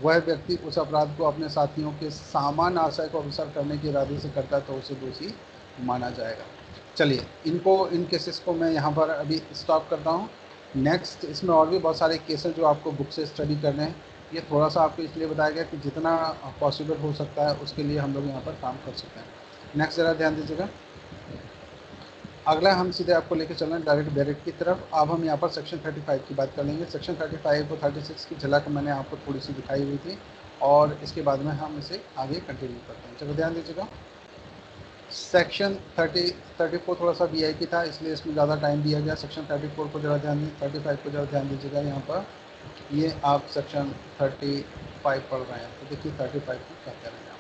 वह व्यक्ति उस अपराध को अपने साथियों के सामान्य आशय को अग्रसर करने के इरादे से करता है तो उसे दोषी माना जाएगा। चलिए इन केसेस को मैं यहाँ पर अभी स्टॉप करता हूँ। नेक्स्ट इसमें और भी बहुत सारे केसेस जो आपको बुक से स्टडी करने हैं, ये थोड़ा सा आपको इसलिए बताया गया कि जितना पॉसिबल हो सकता है उसके लिए हम लोग यहाँ पर काम कर सकते हैं। नेक्स्ट ज़रा ध्यान दीजिएगा। अगला हम सीधे आपको लेकर चल रहे हैं डायरेक्ट बैरिट की तरफ। अब हम यहाँ पर सेक्शन 35 की बात कर लेंगे। सेक्शन 35 और 36 की झलक मैंने आपको थोड़ी सी दिखाई हुई थी और इसके बाद में हम इसे आगे कंटिन्यू करते हैं। चलो ध्यान दीजिएगा। सेक्शन 34 थोड़ा सा VIP था, इसलिए इसमें ज़्यादा टाइम दिया गया। सेक्शन 34 को ज़रा ध्यान 35 को ज़रा ध्यान दीजिएगा। यहाँ पर ये आप सेक्शन 35 पढ़ रहे हैं तो देखिए 35 को क्या कह रहे हैं आप,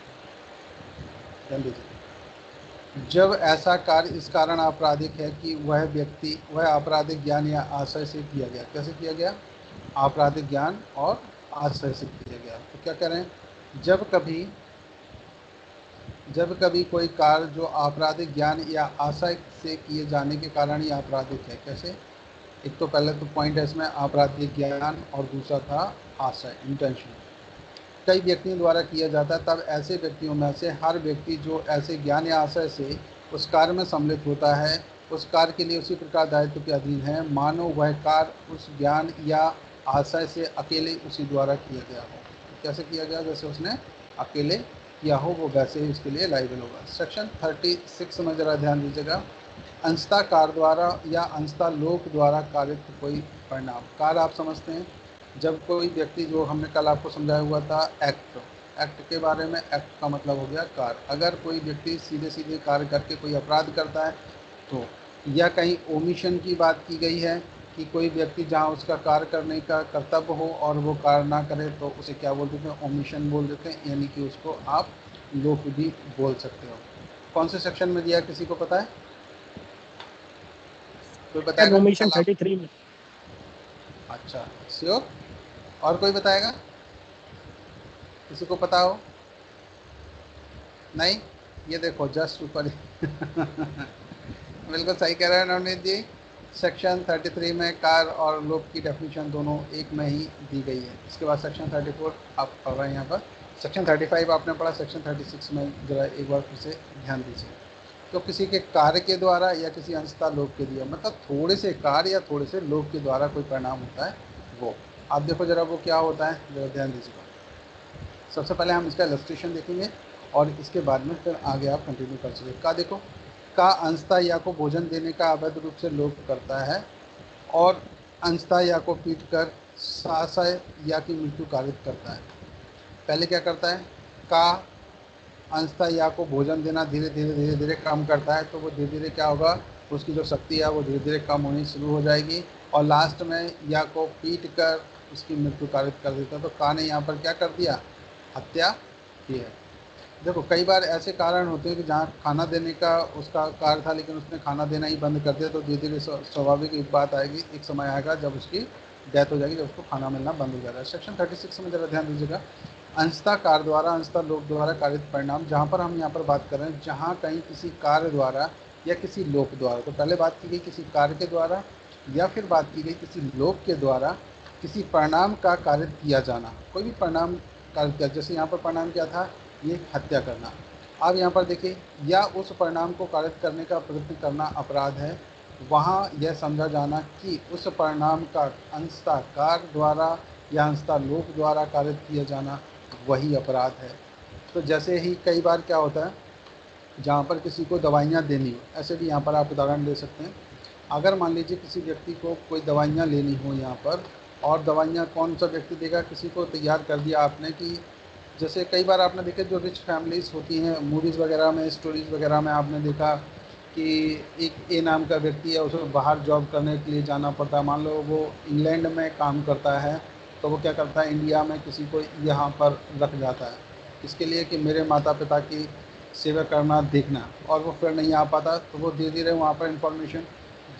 ध्यान दीजिए। जब ऐसा कार्य इस कारण आपराधिक है कि वह आपराधिक ज्ञान या आशय से किया गया। कैसे किया गया? आपराधिक ज्ञान और आशय से किया गया। तो क्या कह रहे हैं? जब कभी कोई कार्य जो आपराधिक ज्ञान या आशय से किए जाने के कारण ही आपराधिक है। कैसे? एक तो पहले तो पॉइंट है इसमें आपराधिक ज्ञान और दूसरा था आशय, इंटेंशन। कई व्यक्तियों द्वारा किया जाता है, तब ऐसे व्यक्तियों में से हर व्यक्ति जो ऐसे ज्ञान या आशय से उस कार्य में सम्मिलित होता है उस कार्य के लिए उसी प्रकार दायित्व के अधीन है मानो वह कार्य उस ज्ञान या आशय से अकेले उसी द्वारा किया गया हो। कैसे किया गया? जैसे उसने अकेले किया हो वो वैसे ही उसके लिए लायबल होगा। सेक्शन 36 में ज़रा ध्यान दीजिएगा। अंशतः कार्य द्वारा या अंशतः लोक द्वारा कारित कोई परिणाम। कार्य आप समझते हैं, जब कोई व्यक्ति, जो हमने कल आपको समझाया हुआ था एक्ट, एक्ट के बारे में, एक्ट का मतलब हो गया कार्य। अगर कोई व्यक्ति सीधे सीधे कार्य करके कोई अपराध करता है तो, या कहीं ओमिशन की बात की गई है कि कोई व्यक्ति जहाँ उसका कार्य करने का कर्तव्य हो और वो कार्य ना करे तो उसे क्या बोल देते हैं, ओमिशन बोल देते हैं, यानी कि उसको आप लोप भी बोल सकते हो। कौन से सेक्शन में दिया, किसी को पता है? कोई बताएगा? ओमिशन 33 में। अच्छा, श्योर? और कोई बताएगा? किसी को पता हो? नहीं? ये देखो जस्ट ऊपर बिल्कुल सही कह रहे हैं नवनीत जी। सेक्शन 33 में कार और लोप की डेफिनेशन दोनों एक में ही दी गई है। इसके बाद सेक्शन 34 आप पढ़ रहे हैं यहाँ पर। सेक्शन 35 आपने पढ़ा, सेक्शन 36 में जरा एक बार फिर से ध्यान दीजिए। तो किसी के कार्य के द्वारा या किसी अंशतः लोप के दिया, मतलब थोड़े से कार्य या थोड़े से लोप के द्वारा कोई परिणाम होता है वो। आप देखो जरा वो क्या होता है, जरा ध्यान दीजिएगा। सबसे पहले हम इसका इलस्ट्रेशन देखेंगे और इसके बाद में फिर आगे आप कंटिन्यू कर सकते। का देखो, का अंशतः या को भोजन देने का अवैध रूप से लोप करता है और अंशतः या को पीट कर साशय या की मृत्यु कारित करता है। पहले क्या करता है, का अंशतः या को भोजन देना धीरे धीरे कम करता है, तो वो धीरे धीरे क्या होगा, उसकी जो शक्ति है वो धीरे धीरे कम होनी शुरू हो जाएगी और लास्ट में या को पीट कर उसकी मृत्यु कारित कर देता है। तो का ने यहाँ पर क्या कर दिया, हत्या की है। देखो कई बार ऐसे कारण होते हैं कि जहाँ खाना देने का उसका कार्य था लेकिन उसने खाना देना ही बंद कर दिया, तो धीरे धीरे स्वाभाविक एक बात आएगी, एक समय आएगा जब उसकी डेथ हो जाएगी, जब उसको खाना मिलना बंद हो जाएगा। सेक्शन 36 में जरा ध्यान दीजिएगा, अंशतः कार्य द्वारा अंशतः लोप द्वारा कारित परिणाम। जहाँ पर हम यहाँ पर बात कर रहे हैं, जहाँ कहीं किसी कार्य द्वारा या किसी लोप द्वारा, तो पहले बात की गई किसी कार्य के द्वारा या फिर बात की गई किसी लोप के द्वारा किसी परिणाम का कारित किया जाना। कोई भी परिणाम कारित किया, जैसे यहाँ पर परिणाम क्या था, ये हत्या करना। अब यहाँ पर देखिए, या उस परिणाम को कारित करने का प्रयत्न करना अपराध है, वहाँ यह समझा जाना कि उस परिणाम का अंशतः कार्य द्वारा या अंशतः लोप द्वारा कारित किया जाना वही अपराध है। तो जैसे ही कई बार क्या होता है, जहाँ पर किसी को दवाइयाँ देनी हो, ऐसे भी यहाँ पर आप उदाहरण दे सकते हैं। अगर मान लीजिए किसी व्यक्ति को कोई दवाइयाँ लेनी हो यहाँ पर, और दवाइयाँ कौन सा व्यक्ति देगा, किसी को तैयार कर दिया आपने कि जैसे कई बार आपने देखा जो रिच फैमिलीज़ होती हैं, मूवीज़ वगैरह में, स्टोरीज़ वगैरह में आपने देखा कि एक ए नाम का व्यक्ति है, उसे बाहर जॉब करने के लिए जाना पड़ता है। मान लो वो इंग्लैंड में काम करता है, तो वो क्या करता है, इंडिया में किसी को यहाँ पर रख जाता है, इसके लिए कि मेरे माता पिता की सेवा करना, देखना, और वो फिर नहीं आ पाता, तो वो धीरे धीरे वहाँ पर इंफॉर्मेशन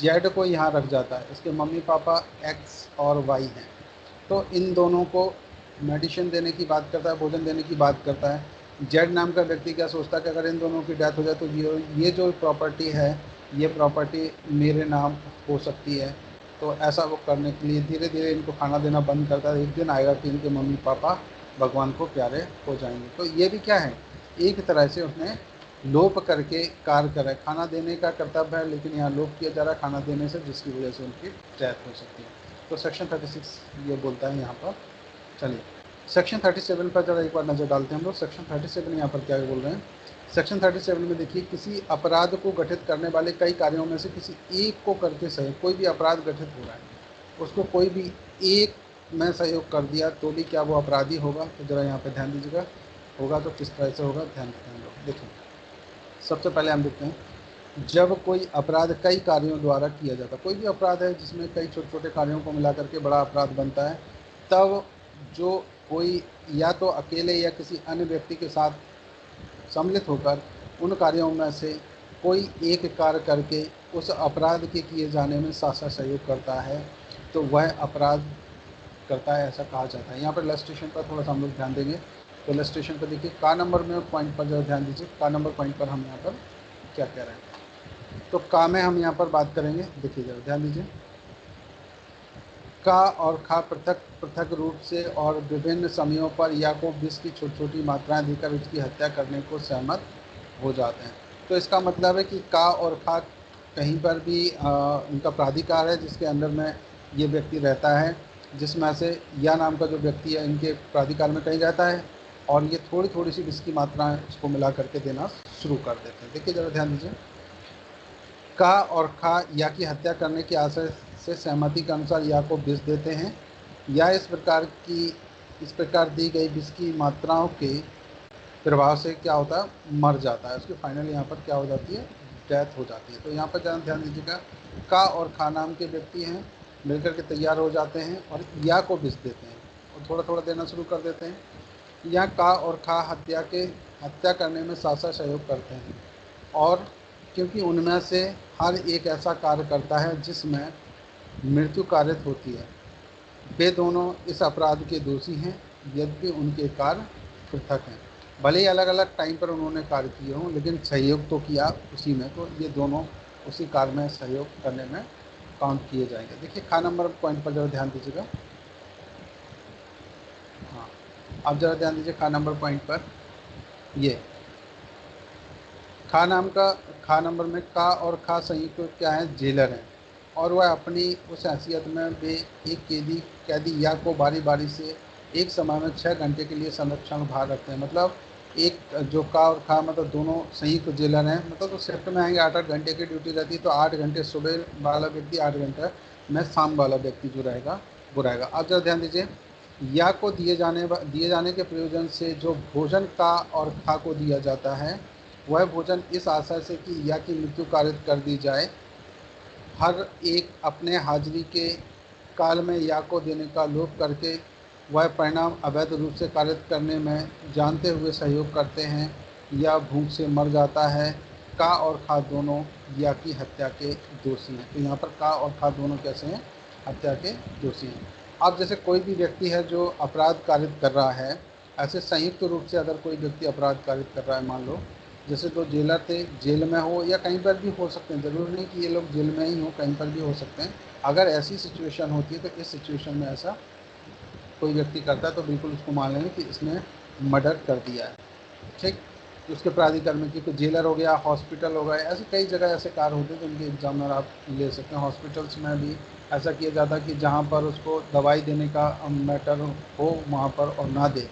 जेड को यहाँ रख जाता है। इसके मम्मी पापा एक्स और वाई हैं, तो इन दोनों को मेडिसिन देने की बात करता है, भोजन देने की बात करता है। जेड नाम का व्यक्ति क्या सोचता है कि अगर इन दोनों की डेथ हो जाए तो ये जो प्रॉपर्टी है, ये प्रॉपर्टी मेरे नाम हो सकती है। तो ऐसा वो करने के लिए धीरे धीरे इनको खाना देना बंद करता है। एक दिन आएगा कि इनके मम्मी पापा भगवान को प्यारे हो जाएंगे। तो ये भी क्या है, एक तरह से उसने लोप करके कार्य कर रहा है। खाना देने का कर्तव्य है लेकिन यहाँ लोप किया जा रहा है खाना देने से, जिसकी वजह से उनकी डेथ हो सकती है। तो सेक्शन 36 ये बोलता है यहाँ पर। चलिए सेक्शन 37 पर जरा एक बार नज़र डालते हैं हम लोग। सेक्शन 37 यहाँ पर क्या बोल रहे हैं। सेक्शन 37 में देखिए, किसी अपराध को गठित करने वाले कई कार्यों में से किसी एक को करके सहयोग, कोई भी अपराध गठित हो रहा है उसको कोई भी एक में सहयोग कर दिया तो भी क्या वो अपराधी होगा। तो जरा यहाँ पर ध्यान दीजिएगा, होगा तो किस तरह से होगा, ध्यान रखें हम लोग। देखिए सबसे पहले हम देखते हैं, जब कोई अपराध कई कार्यों द्वारा किया जाता है, कोई भी अपराध है जिसमें कई छोटे छोटे कार्यों को मिला करके बड़ा अपराध बनता है, तब जो कोई या तो अकेले या किसी अन्य व्यक्ति के साथ सम्मिलित होकर उन कार्यों में से कोई एक कार्य करके उस अपराध के किए जाने में साथ सहयोग करता है, तो वह अपराध करता है, ऐसा कहा जाता है। यहाँ पर इलस्ट्रेशन पर थोड़ा सा हम लोग ध्यान देंगे। तो इलस्ट्रेशन पर देखिए, का नंबर में पॉइंट पर जरा ध्यान दीजिए, का नंबर पॉइंट पर हम यहाँ पर क्या कह रहे हैं। तो का में हम यहाँ पर बात करेंगे, देखिए जरा ध्यान दीजिए। का और खा पृथक पृथक रूप से और विभिन्न समयों पर या को विष की छोटी छोटी मात्राएं देकर उसकी हत्या करने को सहमत हो जाते हैं। तो इसका मतलब है कि का और खा कहीं पर भी उनका प्राधिकार है जिसके अंदर में ये व्यक्ति रहता है, जिसमें से या नाम का जो व्यक्ति है इनके प्राधिकार में कहीं रहता है, और ये थोड़ी थोड़ी सी विष की मात्राएँ उसको मिला करके देना शुरू कर देते हैं। देखिए ज़रा ध्यान दीजिए, का और खा या की हत्या करने के आशय से सहमति के अनुसार या को विष देते हैं, या इस प्रकार की इस प्रकार दी गई विष की मात्राओं के प्रभाव से क्या होता है, मर जाता है। उसकी फाइनल यहाँ पर क्या हो जाती है, डेथ हो जाती है। तो यहाँ पर ध्यान दीजिएगा, का और खा नाम के व्यक्ति हैं, मिलकर के तैयार हो जाते हैं और या को विष देते हैं और थोड़ा थोड़ा देना शुरू कर देते हैं। यहाँ का और खा हत्या करने में साथ साथ सहयोग करते हैं, और क्योंकि उनमें से हर एक ऐसा कार्य करता है जिसमें मृत्यु कारित होती है, वे दोनों इस अपराध के दोषी हैं, यद्यपि उनके कार्य पृथक हैं। भले ही अलग अलग टाइम पर उन्होंने कार्य किए हों, लेकिन सहयोग तो किया उसी में, तो ये दोनों उसी कार्य में सहयोग करने में काउंट किए जाएंगे। देखिए खा नंबर पॉइंट पर जरा ध्यान दीजिएगा। हाँ, अब जरा ध्यान दीजिए खा नंबर पॉइंट पर। ये खा नंबर में का और खा संयुक्त क्या है, जेलर हैं, और वह अपनी उस हैसियत में वे एक कैदी या को बारी बारी से एक समय में 6 घंटे के लिए संरक्षण में बाहर रखते हैं। मतलब एक जो का और खा मतलब दोनों संयुक्त जेलर हैं, मतलब तो शिफ्ट में आएंगे, 8-8 घंटे की ड्यूटी रहती है, तो 8 घंटे सुबह वाला व्यक्ति, 8 घंटे में शाम वाला व्यक्ति जो रहेगा वो रहेगा। अब जरा ध्यान दीजिए, या को दिए जाने के प्रयोजन से जो भोजन का और खा को दिया जाता है, वह भोजन इस आशा से कि या की मृत्यु कारित कर दी जाए, हर एक अपने हाजिरी के काल में या को देने का लोभ करके वह परिणाम अवैध रूप से कारित करने में जानते हुए सहयोग करते हैं या भूख से मर जाता है। का और खा दोनों या की हत्या के दोषी हैं। तो यहाँ पर का और खा दोनों कैसे हैं, हत्या के दोषी हैं। अब जैसे कोई भी व्यक्ति है जो अपराध कारित कर रहा है, ऐसे संयुक्त रूप से अगर कोई व्यक्ति अपराध कारित कर रहा है, मान लो जैसे दो जेलर थे, जेल में हो या कहीं पर भी हो सकते हैं, ज़रूरी नहीं कि ये लोग जेल में ही हो, कहीं पर भी हो सकते हैं। अगर ऐसी सिचुएशन होती है तो इस सिचुएशन में ऐसा कोई व्यक्ति करता है तो बिल्कुल उसको मान लेंगे कि इसने मर्डर कर दिया है, ठीक। उसके प्राधिकार में, क्योंकि जेलर हो गया, हॉस्पिटल हो गए, ऐसे कई जगह ऐसे कार्य होते हैं तो उनके एग्जामिनर आप ले सकते हैं। हॉस्पिटल्स में भी ऐसा किया जाता है कि जहाँ पर उसको दवाई देने का मैटर हो वहाँ पर और ना दे।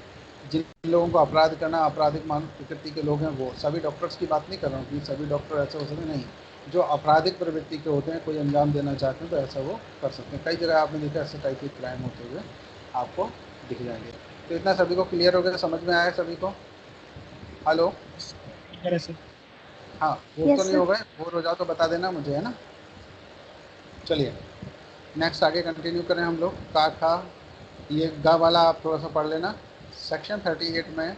जिन लोगों को अपराध करना, आपराधिक मान प्रकृति के लोग हैं, वो सभी डॉक्टर्स की बात नहीं कर रहा हूँ कि सभी डॉक्टर ऐसे हो सकते नहीं, जो आपराधिक प्रवृत्ति के होते हैं, कोई अंजाम देना चाहते हैं तो ऐसा वो कर सकते हैं। कई जगह आपने देखा ऐसे टाइप के क्राइम होते हुए आपको दिख जाएंगे। तो इतना सभी को क्लियर हो गया, समझ में आया सभी को? हेलो, हाँ, बोर तो नहीं हो गए? बोर हो जाओ तो बता देना मुझे, है ना। चलिए नेक्स्ट आगे कंटिन्यू करें हम लोग। का खा, ये गा वाला आप थोड़ा सा पढ़ लेना। सेक्शन 38 में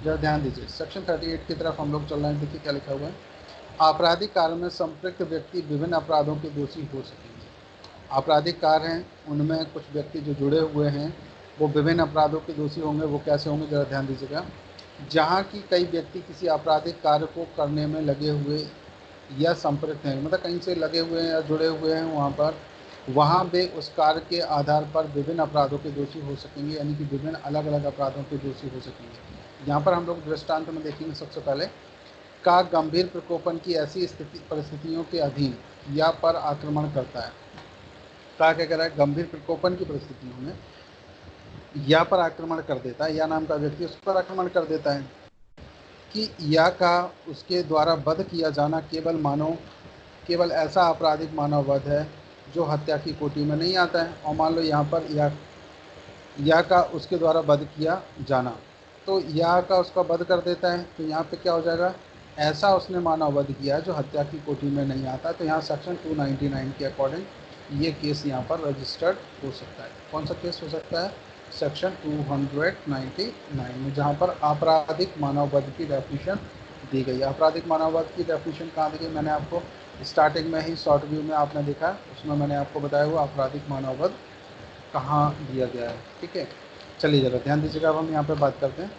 जरा ध्यान दीजिए, सेक्शन 38 की तरफ हम लोग चल रहे हैं। देखिए क्या लिखा हुआ है, आपराधिक कार्य में संपृक्त व्यक्ति विभिन्न अपराधों के दोषी हो सकेंगे। आपराधिक कार्य हैं, उनमें कुछ व्यक्ति जो जुड़े हुए हैं वो विभिन्न अपराधों के दोषी होंगे। वो कैसे होंगे, जरा ध्यान दीजिएगा। जहाँ की कई व्यक्ति किसी आपराधिक कार्य को करने में लगे हुए या संपृक्त हैं, मतलब कहीं से लगे हुए हैं या जुड़े हुए हैं वहाँ वे उस कार्य के आधार पर विभिन्न अपराधों के दोषी हो सकेंगे, यानी कि विभिन्न अलग अलग अपराधों के दोषी हो सकेंगे। यहाँ पर हम लोग दृष्टांत में देखेंगे। सबसे पहले, का गंभीर प्रकोपन की ऐसी परिस्थितियों के अधीन या पर आक्रमण करता है। का क्या कह रहा है, गंभीर प्रकोपन की परिस्थितियों में या पर आक्रमण कर देता है, या नाम का व्यक्ति उस पर आक्रमण कर देता है कि या का उसके द्वारा वध किया जाना केवल ऐसा आपराधिक मानव वध है जो हत्या की कोटि में नहीं आता है। और मान लो यहाँ पर या का उसके द्वारा वध किया जाना, तो या का उसका वध कर देता है, तो यहाँ पे क्या हो जाएगा, ऐसा उसने मानव वध किया है जो हत्या की कोटि में नहीं आता। तो यहाँ सेक्शन 299 के अकॉर्डिंग ये केस यहाँ पर रजिस्टर्ड हो सकता है। कौन सा केस हो सकता है, सेक्शन 299 में, जहाँ पर आपराधिक मानववध की डेफिनेशन दी गई है। आपराधिक मानववध की डेफिनेशन कहाँ दी गई, मैंने आपको स्टार्टिंग में ही शॉर्ट व्यू में आपने देखा, उसमें मैंने आपको बताया हुआ आपराधिक मानववध कहाँ दिया गया है, ठीक है। चलिए जरा ध्यान दीजिएगा, अब हम यहाँ पर बात करते हैं।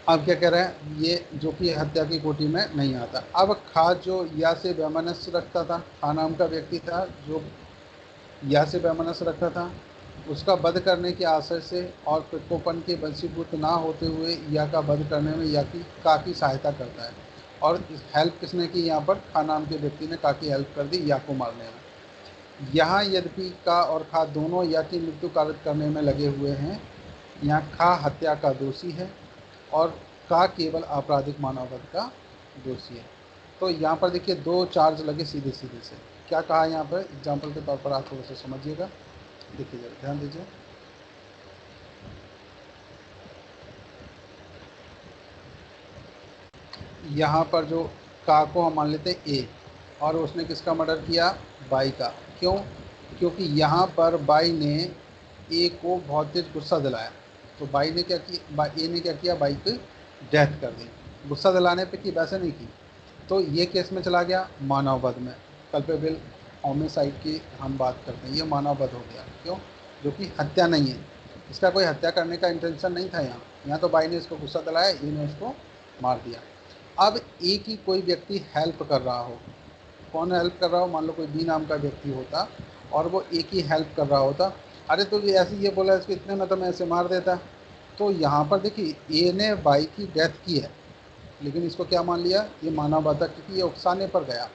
अब क्या कह रहे हैं, ये जो कि हत्या की कोटि में नहीं आता। अब खा जो या से वैमनस्य रखता था, खा नाम का व्यक्ति था जो या से वैमनस्य रखता था, उसका वध करने के आशय से और प्रकोपन के वशीभूत ना होते हुए या का वध करने में या की का की सहायता करता है। और हेल्प किसने की, यहाँ पर खा नाम के व्यक्ति ने का की हेल्प कर दी या को मारने में। यहाँ यद्यपि का और खा दोनों या की मृत्यु कारित करने में लगे हुए हैं, यहाँ खा हत्या का दोषी है और का केवल आपराधिक मानववध का दोषी है। तो यहाँ पर देखिए 2 चार्ज लगे सीधे सीधे से। क्या कहा यहाँ पर, एग्जाम्पल के तौर पर आप थोड़ा सा समझिएगा। देखिए जरा ध्यान दीजिए, यहाँ पर जो का को हम मान लेते हैं ए, और उसने किसका मर्डर किया, बाई का। क्यों? क्योंकि यहाँ पर बाई ने ए को बहुत तेज गुस्सा दिलाया, तो बाई ने क्या किया, ए ने क्या किया, बाई की डेथ कर दी। गुस्सा दिलाने पे की, वैसे नहीं की। तो ये केस में चला गया मानव वध में, कल्पेबल होमिसाइड की हम बात करते हैं, ये मानव वध हो गया। क्यों? जो कि हत्या नहीं है, इसका कोई हत्या करने का इंटेंशन नहीं था यहाँ तो बाई ने इसको गुस्सा दिलाया, ए ने उसको मार दिया। अब ए की कोई व्यक्ति हेल्प कर रहा हो, कौन हेल्प कर रहा हो, मान लो कोई बी नाम का व्यक्ति होता और वो ए की हेल्प कर रहा होता, अरे तो ये ऐसे ये बोला इसको इतने में तो मैं ऐसे मार देता। तो यहाँ पर देखिए ए ने बाई की डेथ की है, लेकिन इसको क्या मान लिया, ये मानव वध, क्योंकि ये उकसाने पर गया।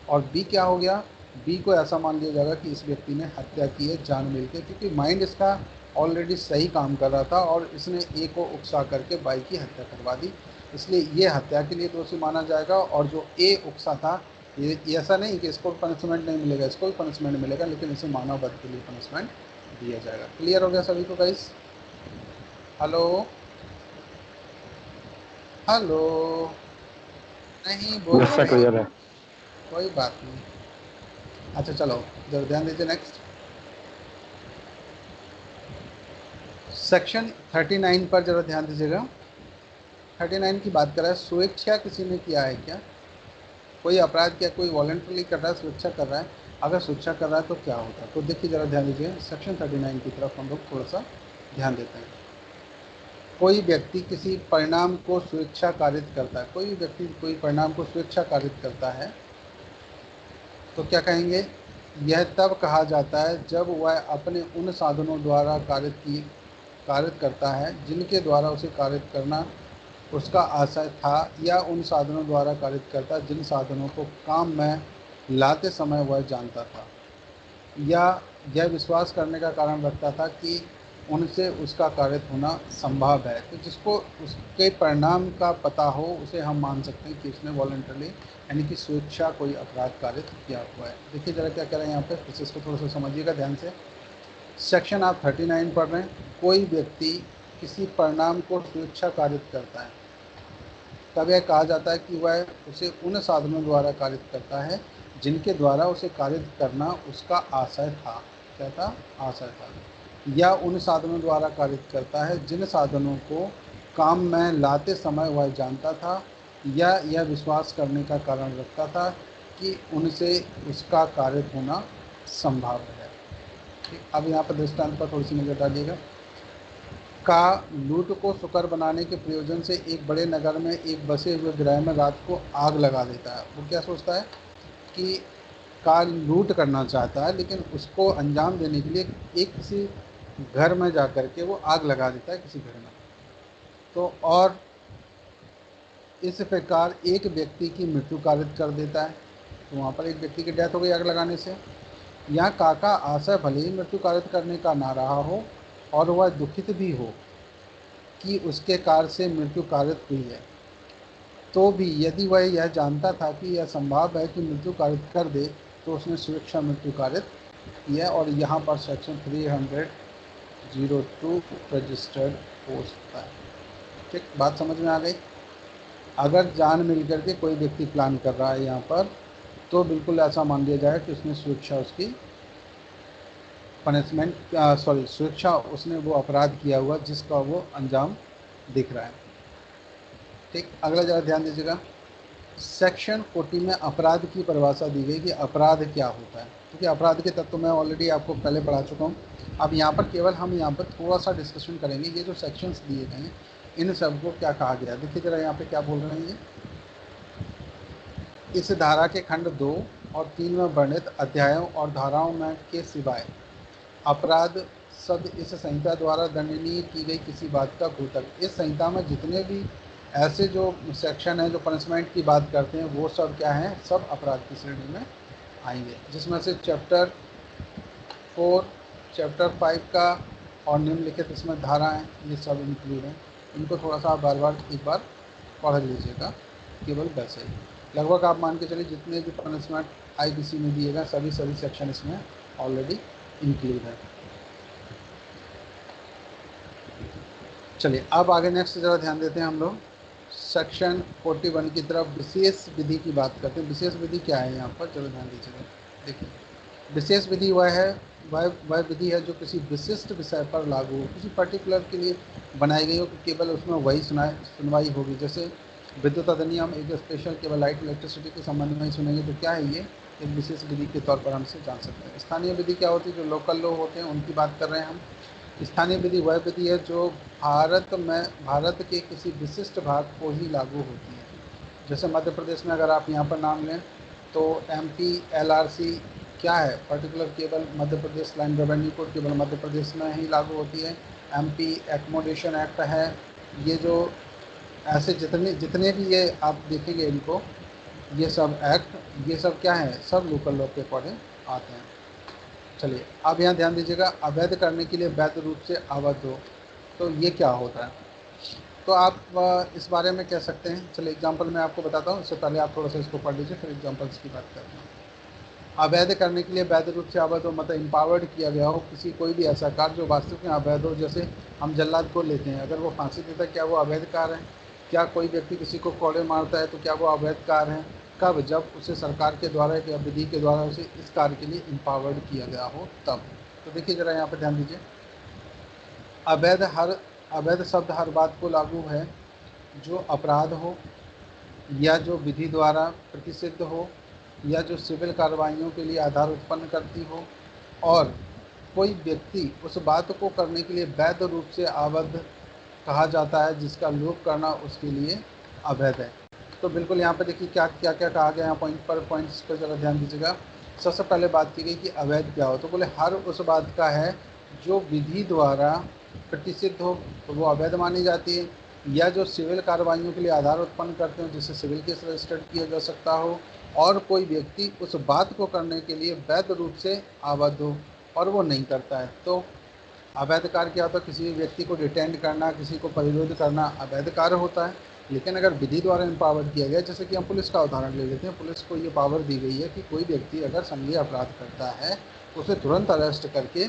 और बी क्या हो गया, बी को ऐसा मान लिया जाएगा कि इस व्यक्ति ने हत्या की है जान मिल के, क्योंकि माइंड इसका ऑलरेडी सही काम कर रहा था और इसने ए को उकसा करके बाई की हत्या करवा दी, इसलिए ये हत्या के लिए दोषी माना जाएगा। और जो ए उकसा था, ये ऐसा नहीं कि इसको पनिशमेंट नहीं मिलेगा, इसको भी पनिशमेंट मिलेगा, लेकिन इसे मानव वध के लिए पनिशमेंट दिया जाएगा। क्लियर हो गया सभी को गाइस? हेलो हेलो, नहीं बोल यस सर, क्लियर है। कोई बात नहीं। अच्छा चलो जरा ध्यान दीजिए, नेक्स्ट सेक्शन 39 पर जरा ध्यान दीजिएगा। 39 की बात कर रहा है, स्वेच्छा किसी ने किया है क्या, कोई अपराध किया, कोई वॉलंटरली कर रहा है, स्वेच्छा कर रहा है, अगर स्वेच्छा कर रहा है तो क्या होता है। तो देखिए जरा ध्यान दीजिए, सेक्शन 39 की तरफ हम लोग थोड़ा सा ध्यान देते हैं। कोई व्यक्ति किसी परिणाम को स्वेच्छा कारित करता है, कोई व्यक्ति कोई परिणाम को स्वेच्छा कारित करता है, तो क्या कहेंगे, यह तब कहा जाता है जब वह अपने उन साधनों द्वारा कारित करता है जिनके द्वारा उसे कारित करना उसका आशय था, या उन साधनों द्वारा कारित करता है जिन साधनों को काम में लाते समय वह जानता था, या यह विश्वास करने का कारण रखता था कि उनसे उसका कारित होना संभव है। तो जिसको उसके परिणाम का पता हो उसे हम मान सकते हैं कि उसने वॉलंटरली यानी कि स्वेच्छा कोई अपराध कारित किया हुआ है। देखिए जरा क्या कह रहे हैं यहाँ पे, फिर इसको थोड़ा सा समझिएगा ध्यान से। सेक्शन आप 39 पढ़ रहे हैं, कोई व्यक्ति किसी परिणाम को स्वेच्छा कारित करता है, तब यह कहा जाता है कि वह उसे उन साधनों द्वारा कारित करता है जिनके द्वारा उसे कारित करना उसका आशय था। क्या था? आशय था। या उन साधनों द्वारा कारित करता है जिन साधनों को काम में लाते समय वह जानता था, या यह विश्वास करने का कारण रखता था कि उनसे उसका कारित होना संभव है। ठीक, अब यहाँ पर दृष्टांत पर थोड़ी सी नजर डालिएगा। का लूट को सुकर बनाने के प्रयोजन से एक बड़े नगर में एक बसे हुए गृह में रात को आग लगा देता है। वो क्या सोचता है कि का लूट करना चाहता है, लेकिन उसको अंजाम देने के लिए एक किसी घर में जा कर के वो आग लगा देता है किसी घर में। तो और इस प्रकार एक व्यक्ति की मृत्यु कारित कर देता है, तो वहाँ पर एक व्यक्ति की डेथ हो गई आग लगाने से। यहाँ का आशय भले ही मृत्यु कारित करने का ना रहा हो और वह दुखित भी हो कि उसके कार्य से मृत्यु कारित हुई है, तो भी यदि वह यह जानता था कि यह संभव है कि मृत्यु कारित कर दे, तो उसने स्वेच्छा मृत्यु कारित किया। और यहाँ पर सेक्शन 302 रजिस्टर्ड हो सकता है। ठीक, बात समझ में आ गई? अगर जान मिल करके कोई व्यक्ति प्लान कर रहा है यहाँ पर, तो बिल्कुल ऐसा मान लिया जाए कि उसने स्वेच्छा उसकी पनिशमेंट स्वेच्छा उसने वो अपराध किया हुआ जिसका वो अंजाम दिख रहा है। ठीक, अगला जरा ध्यान दीजिएगा। सेक्शन 40 में अपराध की परिभाषा दी गई कि अपराध क्या होता है, क्योंकि अपराध के तत्व मैं ऑलरेडी आपको पहले पढ़ा चुका हूँ। अब यहाँ पर केवल हम यहाँ पर थोड़ा सा डिस्कशन करेंगे, ये जो सेक्शंस दिए गए हैं इन सब को क्या कहा गया। देखिए जरा यहाँ पे क्या बोल रहे हैं ये, इस धारा के खंड 2 और 3 में वर्णित अध्यायों और धाराओं में के सिवाय अपराध शब्द इस संहिता द्वारा दंडनीय की गई किसी बात का घोतक। इस संहिता में जितने भी ऐसे जो सेक्शन है जो पनिशमेंट की बात करते हैं वो सब क्या हैं, सब अपराध की श्रेणी में आएंगे, जिसमें से चैप्टर 4 चैप्टर 5 का और निम्नलिखित इसमें धारा हैं, ये सब इंक्लूड हैं। इनको थोड़ा सा आप बार बार एक बार पढ़ लीजिएगा, केवल वैसे ही लगभग आप मान के चलिए जितने भी पनिशमेंट IPC में दिए गए सभी सेक्शन इसमें ऑलरेडी इंक्लूड है। चलिए अब आगे नेक्स्ट जरा ध्यान देते हैं हम लोग सेक्शन 41 की तरफ। विशेष विधि की बात करते हैं। विशेष विधि क्या है यहाँ पर, चलो ध्यान दीजिएगा। देखिए विशेष विधि वह विधि है जो किसी विशिष्ट विषय पर लागू हो, किसी पर्टिकुलर के लिए बनाई गई हो कि केवल उसमें वही सुनवाई होगी। जैसे विद्युत अधिनियम एक स्पेशल केवल लाइट इलेक्ट्रिसिटी के संबंध में ही सुनेंगे, तो क्या है ये एक विशेष विधि के तौर पर हम इसे जान सकते हैं। स्थानीय विधि क्या होती है, जो लोकल लोग होते हैं उनकी बात कर रहे हैं हम। स्थानीय विधि वह विधि है जो भारत के किसी विशिष्ट भाग को ही लागू होती है। जैसे मध्य प्रदेश में अगर आप यहाँ पर नाम लें तो MP LRC क्या है, पर्टिकुलर केवल Madhya Pradesh land revenue code केवल मध्य प्रदेश में ही लागू होती है। MP एकोमोडेशन एक्ट है। ये जो ऐसे जितने भी ये आप देखेंगे इनको, ये सब एक्ट ये सब क्या है, सब लोकल लॉ के अकॉर्डिंग आते हैं। चलिए अब यहाँ ध्यान दीजिएगा, अवैध करने के लिए वैध रूप से आबद्ध हो, तो ये क्या होता है, तो आप इस बारे में कह सकते हैं। चलिए एग्जांपल मैं आपको बताता हूँ, इससे पहले आप थोड़ा सा इसको पढ़ लीजिए, फिर एग्जांपल्स की बात करते हैं। अवैध करने के लिए वैध रूप से आबद्ध हो मतलब इम्पावर्ड किया गया हो किसी कोई भी ऐसा कार्य जो वास्तविक में अवैध हो। जैसे हम जल्लाद को लेते हैं, अगर वो फांसी देता है क्या वो अवैध कार्य है? क्या कोई व्यक्ति किसी को कोड़े मारता है तो क्या वो अवैध कार्य है? कब, जब उसे सरकार के द्वारा या विधि के द्वारा उसे इस कार्य के लिए इम्पावर्ड किया गया हो तब। तो देखिए ज़रा यहाँ पर ध्यान दीजिए, अवैध शब्द हर बात को लागू है जो अपराध हो या जो विधि द्वारा प्रतिषिद्ध हो या जो सिविल कार्रवाइयों के लिए आधार उत्पन्न करती हो, और कोई व्यक्ति उस बात को करने के लिए वैध रूप से आबद्ध कहा जाता है जिसका लोप करना उसके लिए अवैध है। तो बिल्कुल यहाँ पर देखिए क्या क्या क्या कहा गया, यहाँ पॉइंट्स पर ज़रा ध्यान दीजिएगा। सबसे पहले बात की गई कि अवैध क्या हो, तो बोले हर उस बात का है जो विधि द्वारा प्रतिषिद्ध हो तो वो अवैध मानी जाती है, या जो सिविल कार्रवाइयों के लिए आधार उत्पन्न करते हैं जिससे सिविल केस रजिस्टर्ड किया जा सकता हो, और कोई व्यक्ति उस बात को करने के लिए वैध रूप से आबद्ध हो और वो नहीं करता है। तो अवैध कार्य क्या होता है, किसी भी व्यक्ति को डिटेंड करना, किसी को परिरोध करना अवैध कार्य होता है। लेकिन अगर विधि द्वारा इम्पावर किया गया, जैसे कि हम पुलिस का उदाहरण ले लेते हैं, पुलिस को ये पावर दी गई है कि कोई व्यक्ति अगर संज्ञेय अपराध करता है तो उसे तुरंत अरेस्ट करके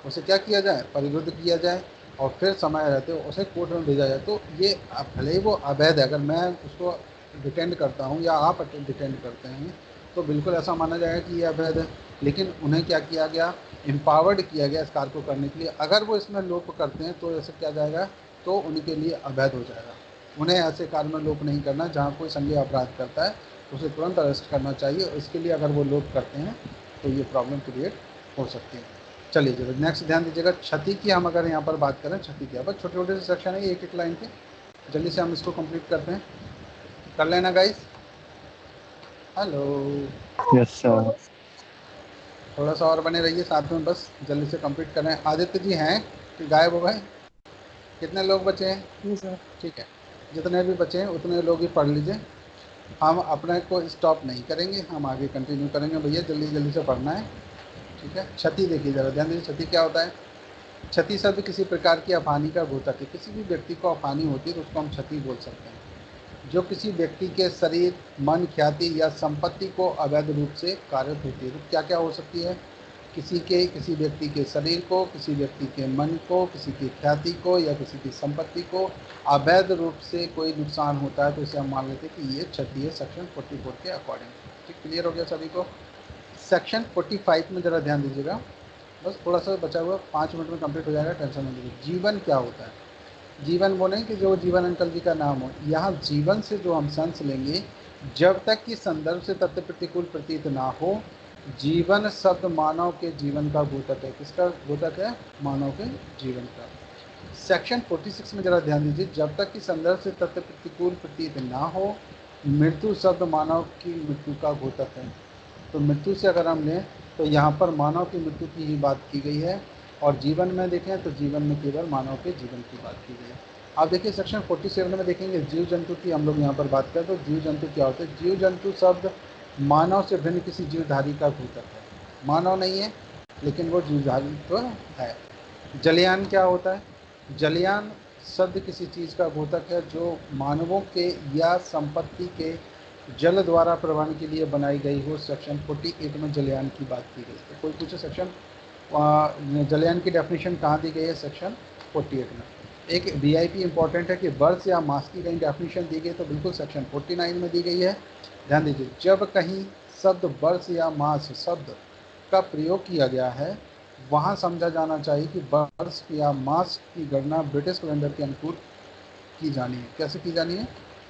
उसे क्या किया जाए, परिरुद्ध किया जाए, और फिर समय रहते उसे कोर्ट में भेजा जाए। तो ये भले ही वो अवैध है, अगर मैं उसको डिटेंड करता हूँ या आप डिटेंड करते हैं तो बिल्कुल ऐसा माना जाएगा कि ये अवैध है, लेकिन उन्हें क्या किया गया, एम्पावर्ड किया गया इस कार्य को करने के लिए। अगर वो इसमें लोप करते हैं तो ऐसे क्या जाएगा, तो उनके लिए अवैध हो जाएगा। उन्हें ऐसे कार्य में लोप नहीं करना, जहाँ कोई संज्ञेय अपराध करता है तो उसे तुरंत अरेस्ट करना चाहिए। इसके लिए अगर वो लोप करते हैं तो ये प्रॉब्लम क्रिएट हो सकती है। चलिए जरा नेक्स्ट ध्यान दीजिएगा, क्षति की हम अगर यहाँ पर बात करें, क्षति क्या, बस छोटे छोटे से सेक्शन है, एक एक लाइन के, जल्दी से हम इसको कंप्लीट करते हैं, कर लेना गाइस। Hello, yes sir. थोड़ा सा और बने रहिए साथ में, बस जल्दी से कंप्लीट कर रहे हैं। आदित्य जी हैं कि गायब हो गए? कितने लोग बचे हैं? जी सर। ठीक है, जितने भी बचे हैं उतने लोग ही पढ़ लीजिए, हम अपने को स्टॉप नहीं करेंगे, हम आगे कंटिन्यू करेंगे। भैया जल्दी जल्दी से पढ़ना है, ठीक है। क्षति देखिए ज़रा ध्यान दीजिए, क्षति क्या होता है। क्षति शब्द किसी प्रकार की अफानी का घोतक है। किसी भी व्यक्ति को अफानी होती है तो उसको हम क्षति बोल सकते हैं, जो किसी व्यक्ति के शरीर, मन, ख्याति या संपत्ति को अवैध रूप से कारक होती है। तो क्या क्या हो सकती है, किसी व्यक्ति के शरीर को, किसी व्यक्ति के मन को, किसी की ख्याति को या किसी की संपत्ति को अवैध रूप से कोई नुकसान होता है तो इसे हम मान लेते हैं कि ये क्षति है सेक्शन 44 के अकॉर्डिंग। ठीक, क्लियर हो गया सभी को। सेक्शन 45 में ज़रा ध्यान दीजिएगा, बस थोड़ा सा बचा हुआ, 5 मिनट में कंप्लीट हो जाएगा, टेंशन नहीं लीजिए। जीवन क्या होता है, जीवन वो नहीं कि जो जीवन अंकल जी का नाम हो, यहाँ जीवन से जो हम सेंस लेंगे, जब तक कि संदर्भ से तथ्य प्रतिकूल प्रतीत ना हो। जीवन शब्द मानव के जीवन का घोतक है। किसका घोतक है? मानव के जीवन का। सेक्शन 46 में ज़रा ध्यान दीजिए, जब तक कि संदर्भ से तथ्य प्रतिकूल प्रतीत ना हो। मृत्यु शब्द मानव की मृत्यु का घोतक है। तो मृत्यु से अगर हम लें तो यहाँ पर मानव की मृत्यु की ही बात की गई है, और जीवन में देखें तो जीवन में केवल मानव के जीवन की बात की गई है। आप देखिए सेक्शन 47 में देखेंगे जीव जंतु की हम लोग यहाँ पर बात करें तो जीव जंतु क्या होते हैं। जीव जंतु शब्द मानव से भिन्न किसी जीवधारी का घोतक है। मानव नहीं है लेकिन वो जीवधारी तो है। जलयान क्या होता है? जलयान शब्द किसी चीज़ का घोतक है जो मानवों के या संपत्ति के जल द्वारा प्रवहन के लिए बनाई गई हो। सेक्शन 48 में जलयान की बात की गई। तो कोई पूछे सेक्शन जलयान की डेफिनेशन कहाँ दी गई है? सेक्शन 48 में। एक वीआईपी इंपॉर्टेंट है कि वर्ष या मास की कहीं डेफिनेशन दी गई तो बिल्कुल सेक्शन 49 में दी गई है। ध्यान दीजिए, जब कहीं शब्द वर्ष या मास शब्द का प्रयोग किया गया है वहाँ समझा जाना चाहिए कि वर्ष या मास की गणना ब्रिटिश कैलेंडर के अनुकूल की जानी है। कैसे की जानी है?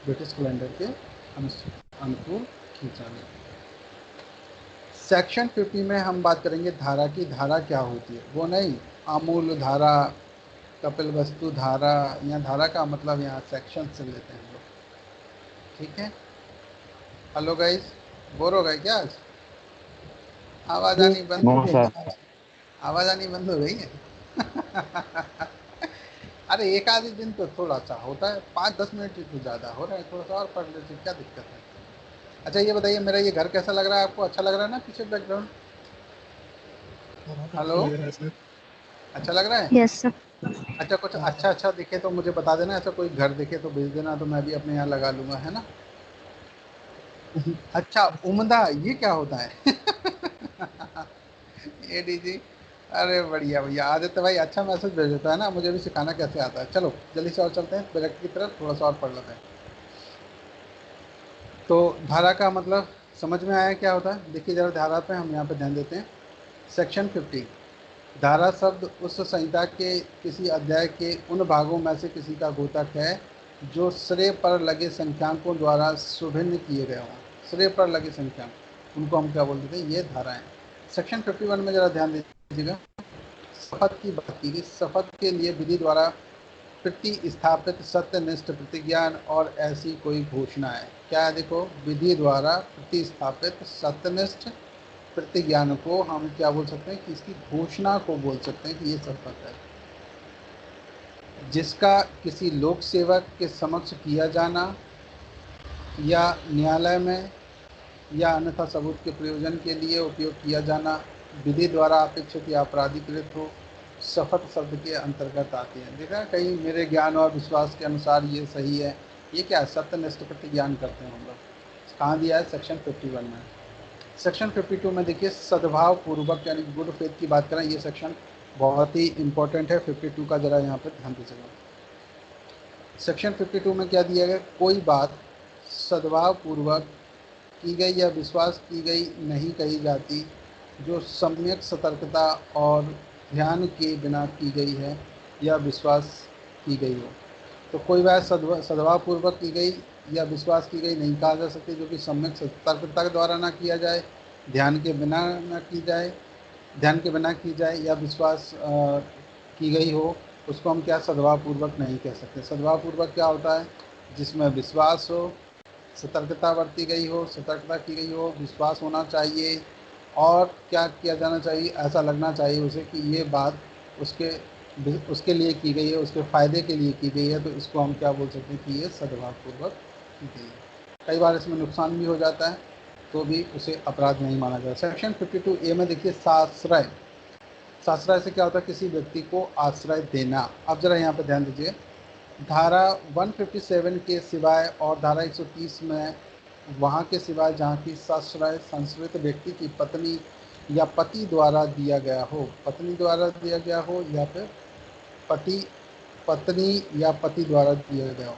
ब्रिटिश कैलेंडर के अनुकूल की जानी है। सेक्शन 50 में हम बात करेंगे धारा की। धारा क्या होती है? वो नहीं अमूल धारा, कपिल वस्तु धारा, या धारा का मतलब यहाँ सेक्शन से लेते हैं हम लोग। ठीक है, हेलो गाइस, बोर हो गए क्या? आज आवाज आनी बंद हो नो गई? सर। आवाज आनी बंद हो गई है? अरे एक आधे दिन तो थोड़ा सा होता है, 5-10 मिनट तो ज़्यादा हो रहा है, थोड़ा सा और पढ़ लेते, क्या दिक्कत है? अच्छा ये बताइए, मेरा ये घर कैसा लग रहा है आपको? अच्छा लग रहा है ना पीछे बैकग्राउंड? हेलो, अच्छा लग रहा है? Yes sir. अच्छा, कुछ अच्छा अच्छा दिखे तो मुझे बता देना, ऐसा कोई घर दिखे तो भेज देना, तो मैं भी अपने यहाँ लगा लूँगा, है ना? अच्छा, उम्दा ये क्या होता है? एडीजी, अरे बढ़िया भैया, आदित्य भाई अच्छा मैसेज भेज देता है ना, मुझे भी सिखाना कैसे आता है। चलो जल्दी से और चलते हैं डायरेक्ट की तरफ, थोड़ा सा और पढ़ लेते हैं। तो धारा का मतलब समझ में आया क्या होता है? देखिए जरा धारा पे हम यहाँ पे ध्यान देते हैं। सेक्शन 50, धारा शब्द उस संहिता के किसी अध्याय के उन भागों में से किसी का द्योतक है जो श्रेय पर लगे संख्यांकों द्वारा सुभिन्न किए गए हों। श्रेय पर लगे संख्यांक, उनको हम क्या बोल देते हैं? ये धाराएं। सेक्शन 51 में जरा ध्यान दीजिएगा, शपथ की बात की गई। शपथ के लिए विधि द्वारा प्रतिस्थापित सत्यनिष्ठ प्रतिज्ञान और ऐसी कोई घोषणा है। क्या है? देखो, विधि द्वारा प्रतिस्थापित सत्यनिष्ठ प्रतिज्ञान को हम क्या बोल सकते हैं? कि इसकी घोषणा को बोल सकते हैं कि ये शपथ है, जिसका किसी लोक सेवक के समक्ष किया जाना या न्यायालय में या अन्यथा सबूत के प्रयोजन के लिए उपयोग किया जाना विधि द्वारा अपेक्षित या अपराधीकृत हो, शपथ शब्द के अंतर्गत आती है। देखा कहीं मेरे ज्ञान और विश्वास के अनुसार ये सही है, ये क्या है? सत्यनिष्ठ प्रतिज्ञान करते हैं हम लोग। कहाँ दिया है? सेक्शन 51 में। सेक्शन 52 में देखिए, सद्भाव पूर्वक यानी गुड फेथ की बात करें, ये सेक्शन बहुत ही इंपॉर्टेंट है। 52 का जरा यहाँ पर ध्यान दीजिएगा। सेक्शन 52 में क्या दिया गया? कोई बात सद्भाव पूर्वक की गई या विश्वास की गई नहीं कही जाती जो सम्यक सतर्कता और ध्यान के बिना की गई है या विश्वास की गई हो। तो कोई बात सद्भाव पूर्वक की गई या विश्वास की गई नहीं कहा जा सकती जो कि सम्यक सतर्कता के द्वारा ना किया जाए, ध्यान के बिना ना की जाए, ध्यान के बिना की जाए या विश्वास की गई हो, उसको हम क्या सद्भाव पूर्वक नहीं कह सकते। सद्भाव पूर्वक क्या होता है? जिसमें विश्वास हो, सतर्कता बरती गई हो, सतर्कता की गई हो, विश्वास होना चाहिए, और क्या किया जाना चाहिए? ऐसा लगना चाहिए उसे कि ये बात उसके लिए की गई है, उसके फ़ायदे के लिए की गई है, तो इसको हम क्या बोल सकते हैं? कि ये सद्भावपूर्वक की गई है। कई बार इसमें नुकसान भी हो जाता है तो भी उसे अपराध नहीं माना जाता। सेक्शन 52A में देखिए, साश्रय। साश्रय से क्या होता है? किसी व्यक्ति को आश्रय देना। अब जरा यहाँ पर ध्यान दीजिए, धारा 157 के सिवाय और धारा 130 में वहाँ के सिवाय जहाँ की साश्रय संश्रित व्यक्ति की पत्नी या पति द्वारा दिया गया हो, पत्नी द्वारा दिया गया हो या फिर पत्नी या पति द्वारा दिया गया हो,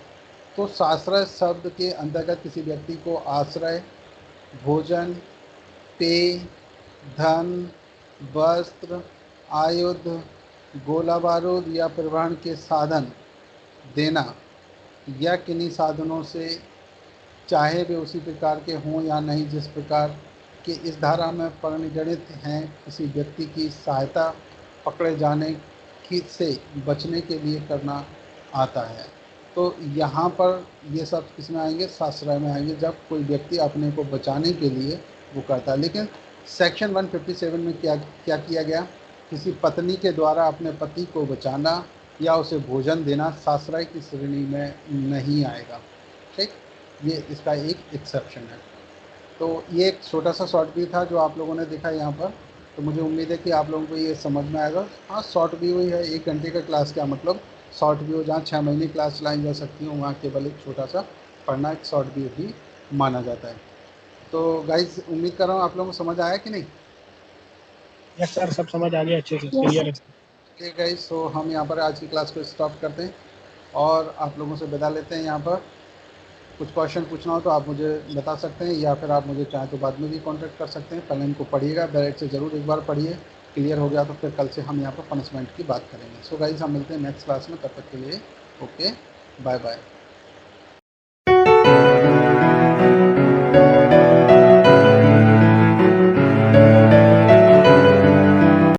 तो साश्रय शब्द के अंतर्गत किसी व्यक्ति को आश्रय, भोजन, पेय, धन, वस्त्र, आयुध, गोला बारूद या परिवहन के साधन देना या किन्हीं साधनों से, चाहे वे उसी प्रकार के हों या नहीं जिस प्रकार के इस धारा में परिगणित हैं, किसी व्यक्ति की सहायता पकड़े जाने की से बचने के लिए करना आता है। तो यहाँ पर ये सब किसमें आएंगे? साश्रय में आएंगे, जब कोई व्यक्ति अपने को बचाने के लिए वो करता है। लेकिन सेक्शन 157 में क्या क्या किया गया? किसी पत्नी के द्वारा अपने पति को बचाना या उसे भोजन देना साश्रय की श्रेणी में नहीं आएगा। ठीक, ये इसका एक एक्सेप्शन है। तो ये एक छोटा सा शॉर्ट व्यू था जो आप लोगों ने देखा यहाँ पर। तो मुझे उम्मीद है कि आप लोगों को ये समझ में आएगा। हाँ, शॉर्ट व्यू ही है, 1 घंटे का क्लास क्या मतलब शॉर्ट व्यू, जहाँ 6 महीने क्लास चलाई जा सकती है वहाँ केवल एक छोटा सा पढ़ना एक शॉर्ट व्यू ही माना जाता है। तो गाइज उम्मीद कर रहा हूँ आप लोगों को समझ आया कि नहीं? यस सर, सब समझ आ गया अच्छे से, यस क्लियर सर। है। ठीक है गाइज, तो हम यहाँ पर आज की क्लास को स्टॉप करते हैं। और आप लोगों से विदा लेते हैं। यहाँ पर कुछ क्वेश्चन पूछना हो तो आप मुझे बता सकते हैं, या फिर आप मुझे चाहें तो बाद में भी कांटेक्ट कर सकते हैं। पहले इनको पढ़िएगा, डायरेक्ट से ज़रूर एक बार पढ़िए, क्लियर हो गया तो फिर कल से हम यहाँ पर पनिशमेंट की बात करेंगे। सो गाइस, हम मिलते हैं नेक्स्ट क्लास में, तब तक के लिए ओके, बाय बाय।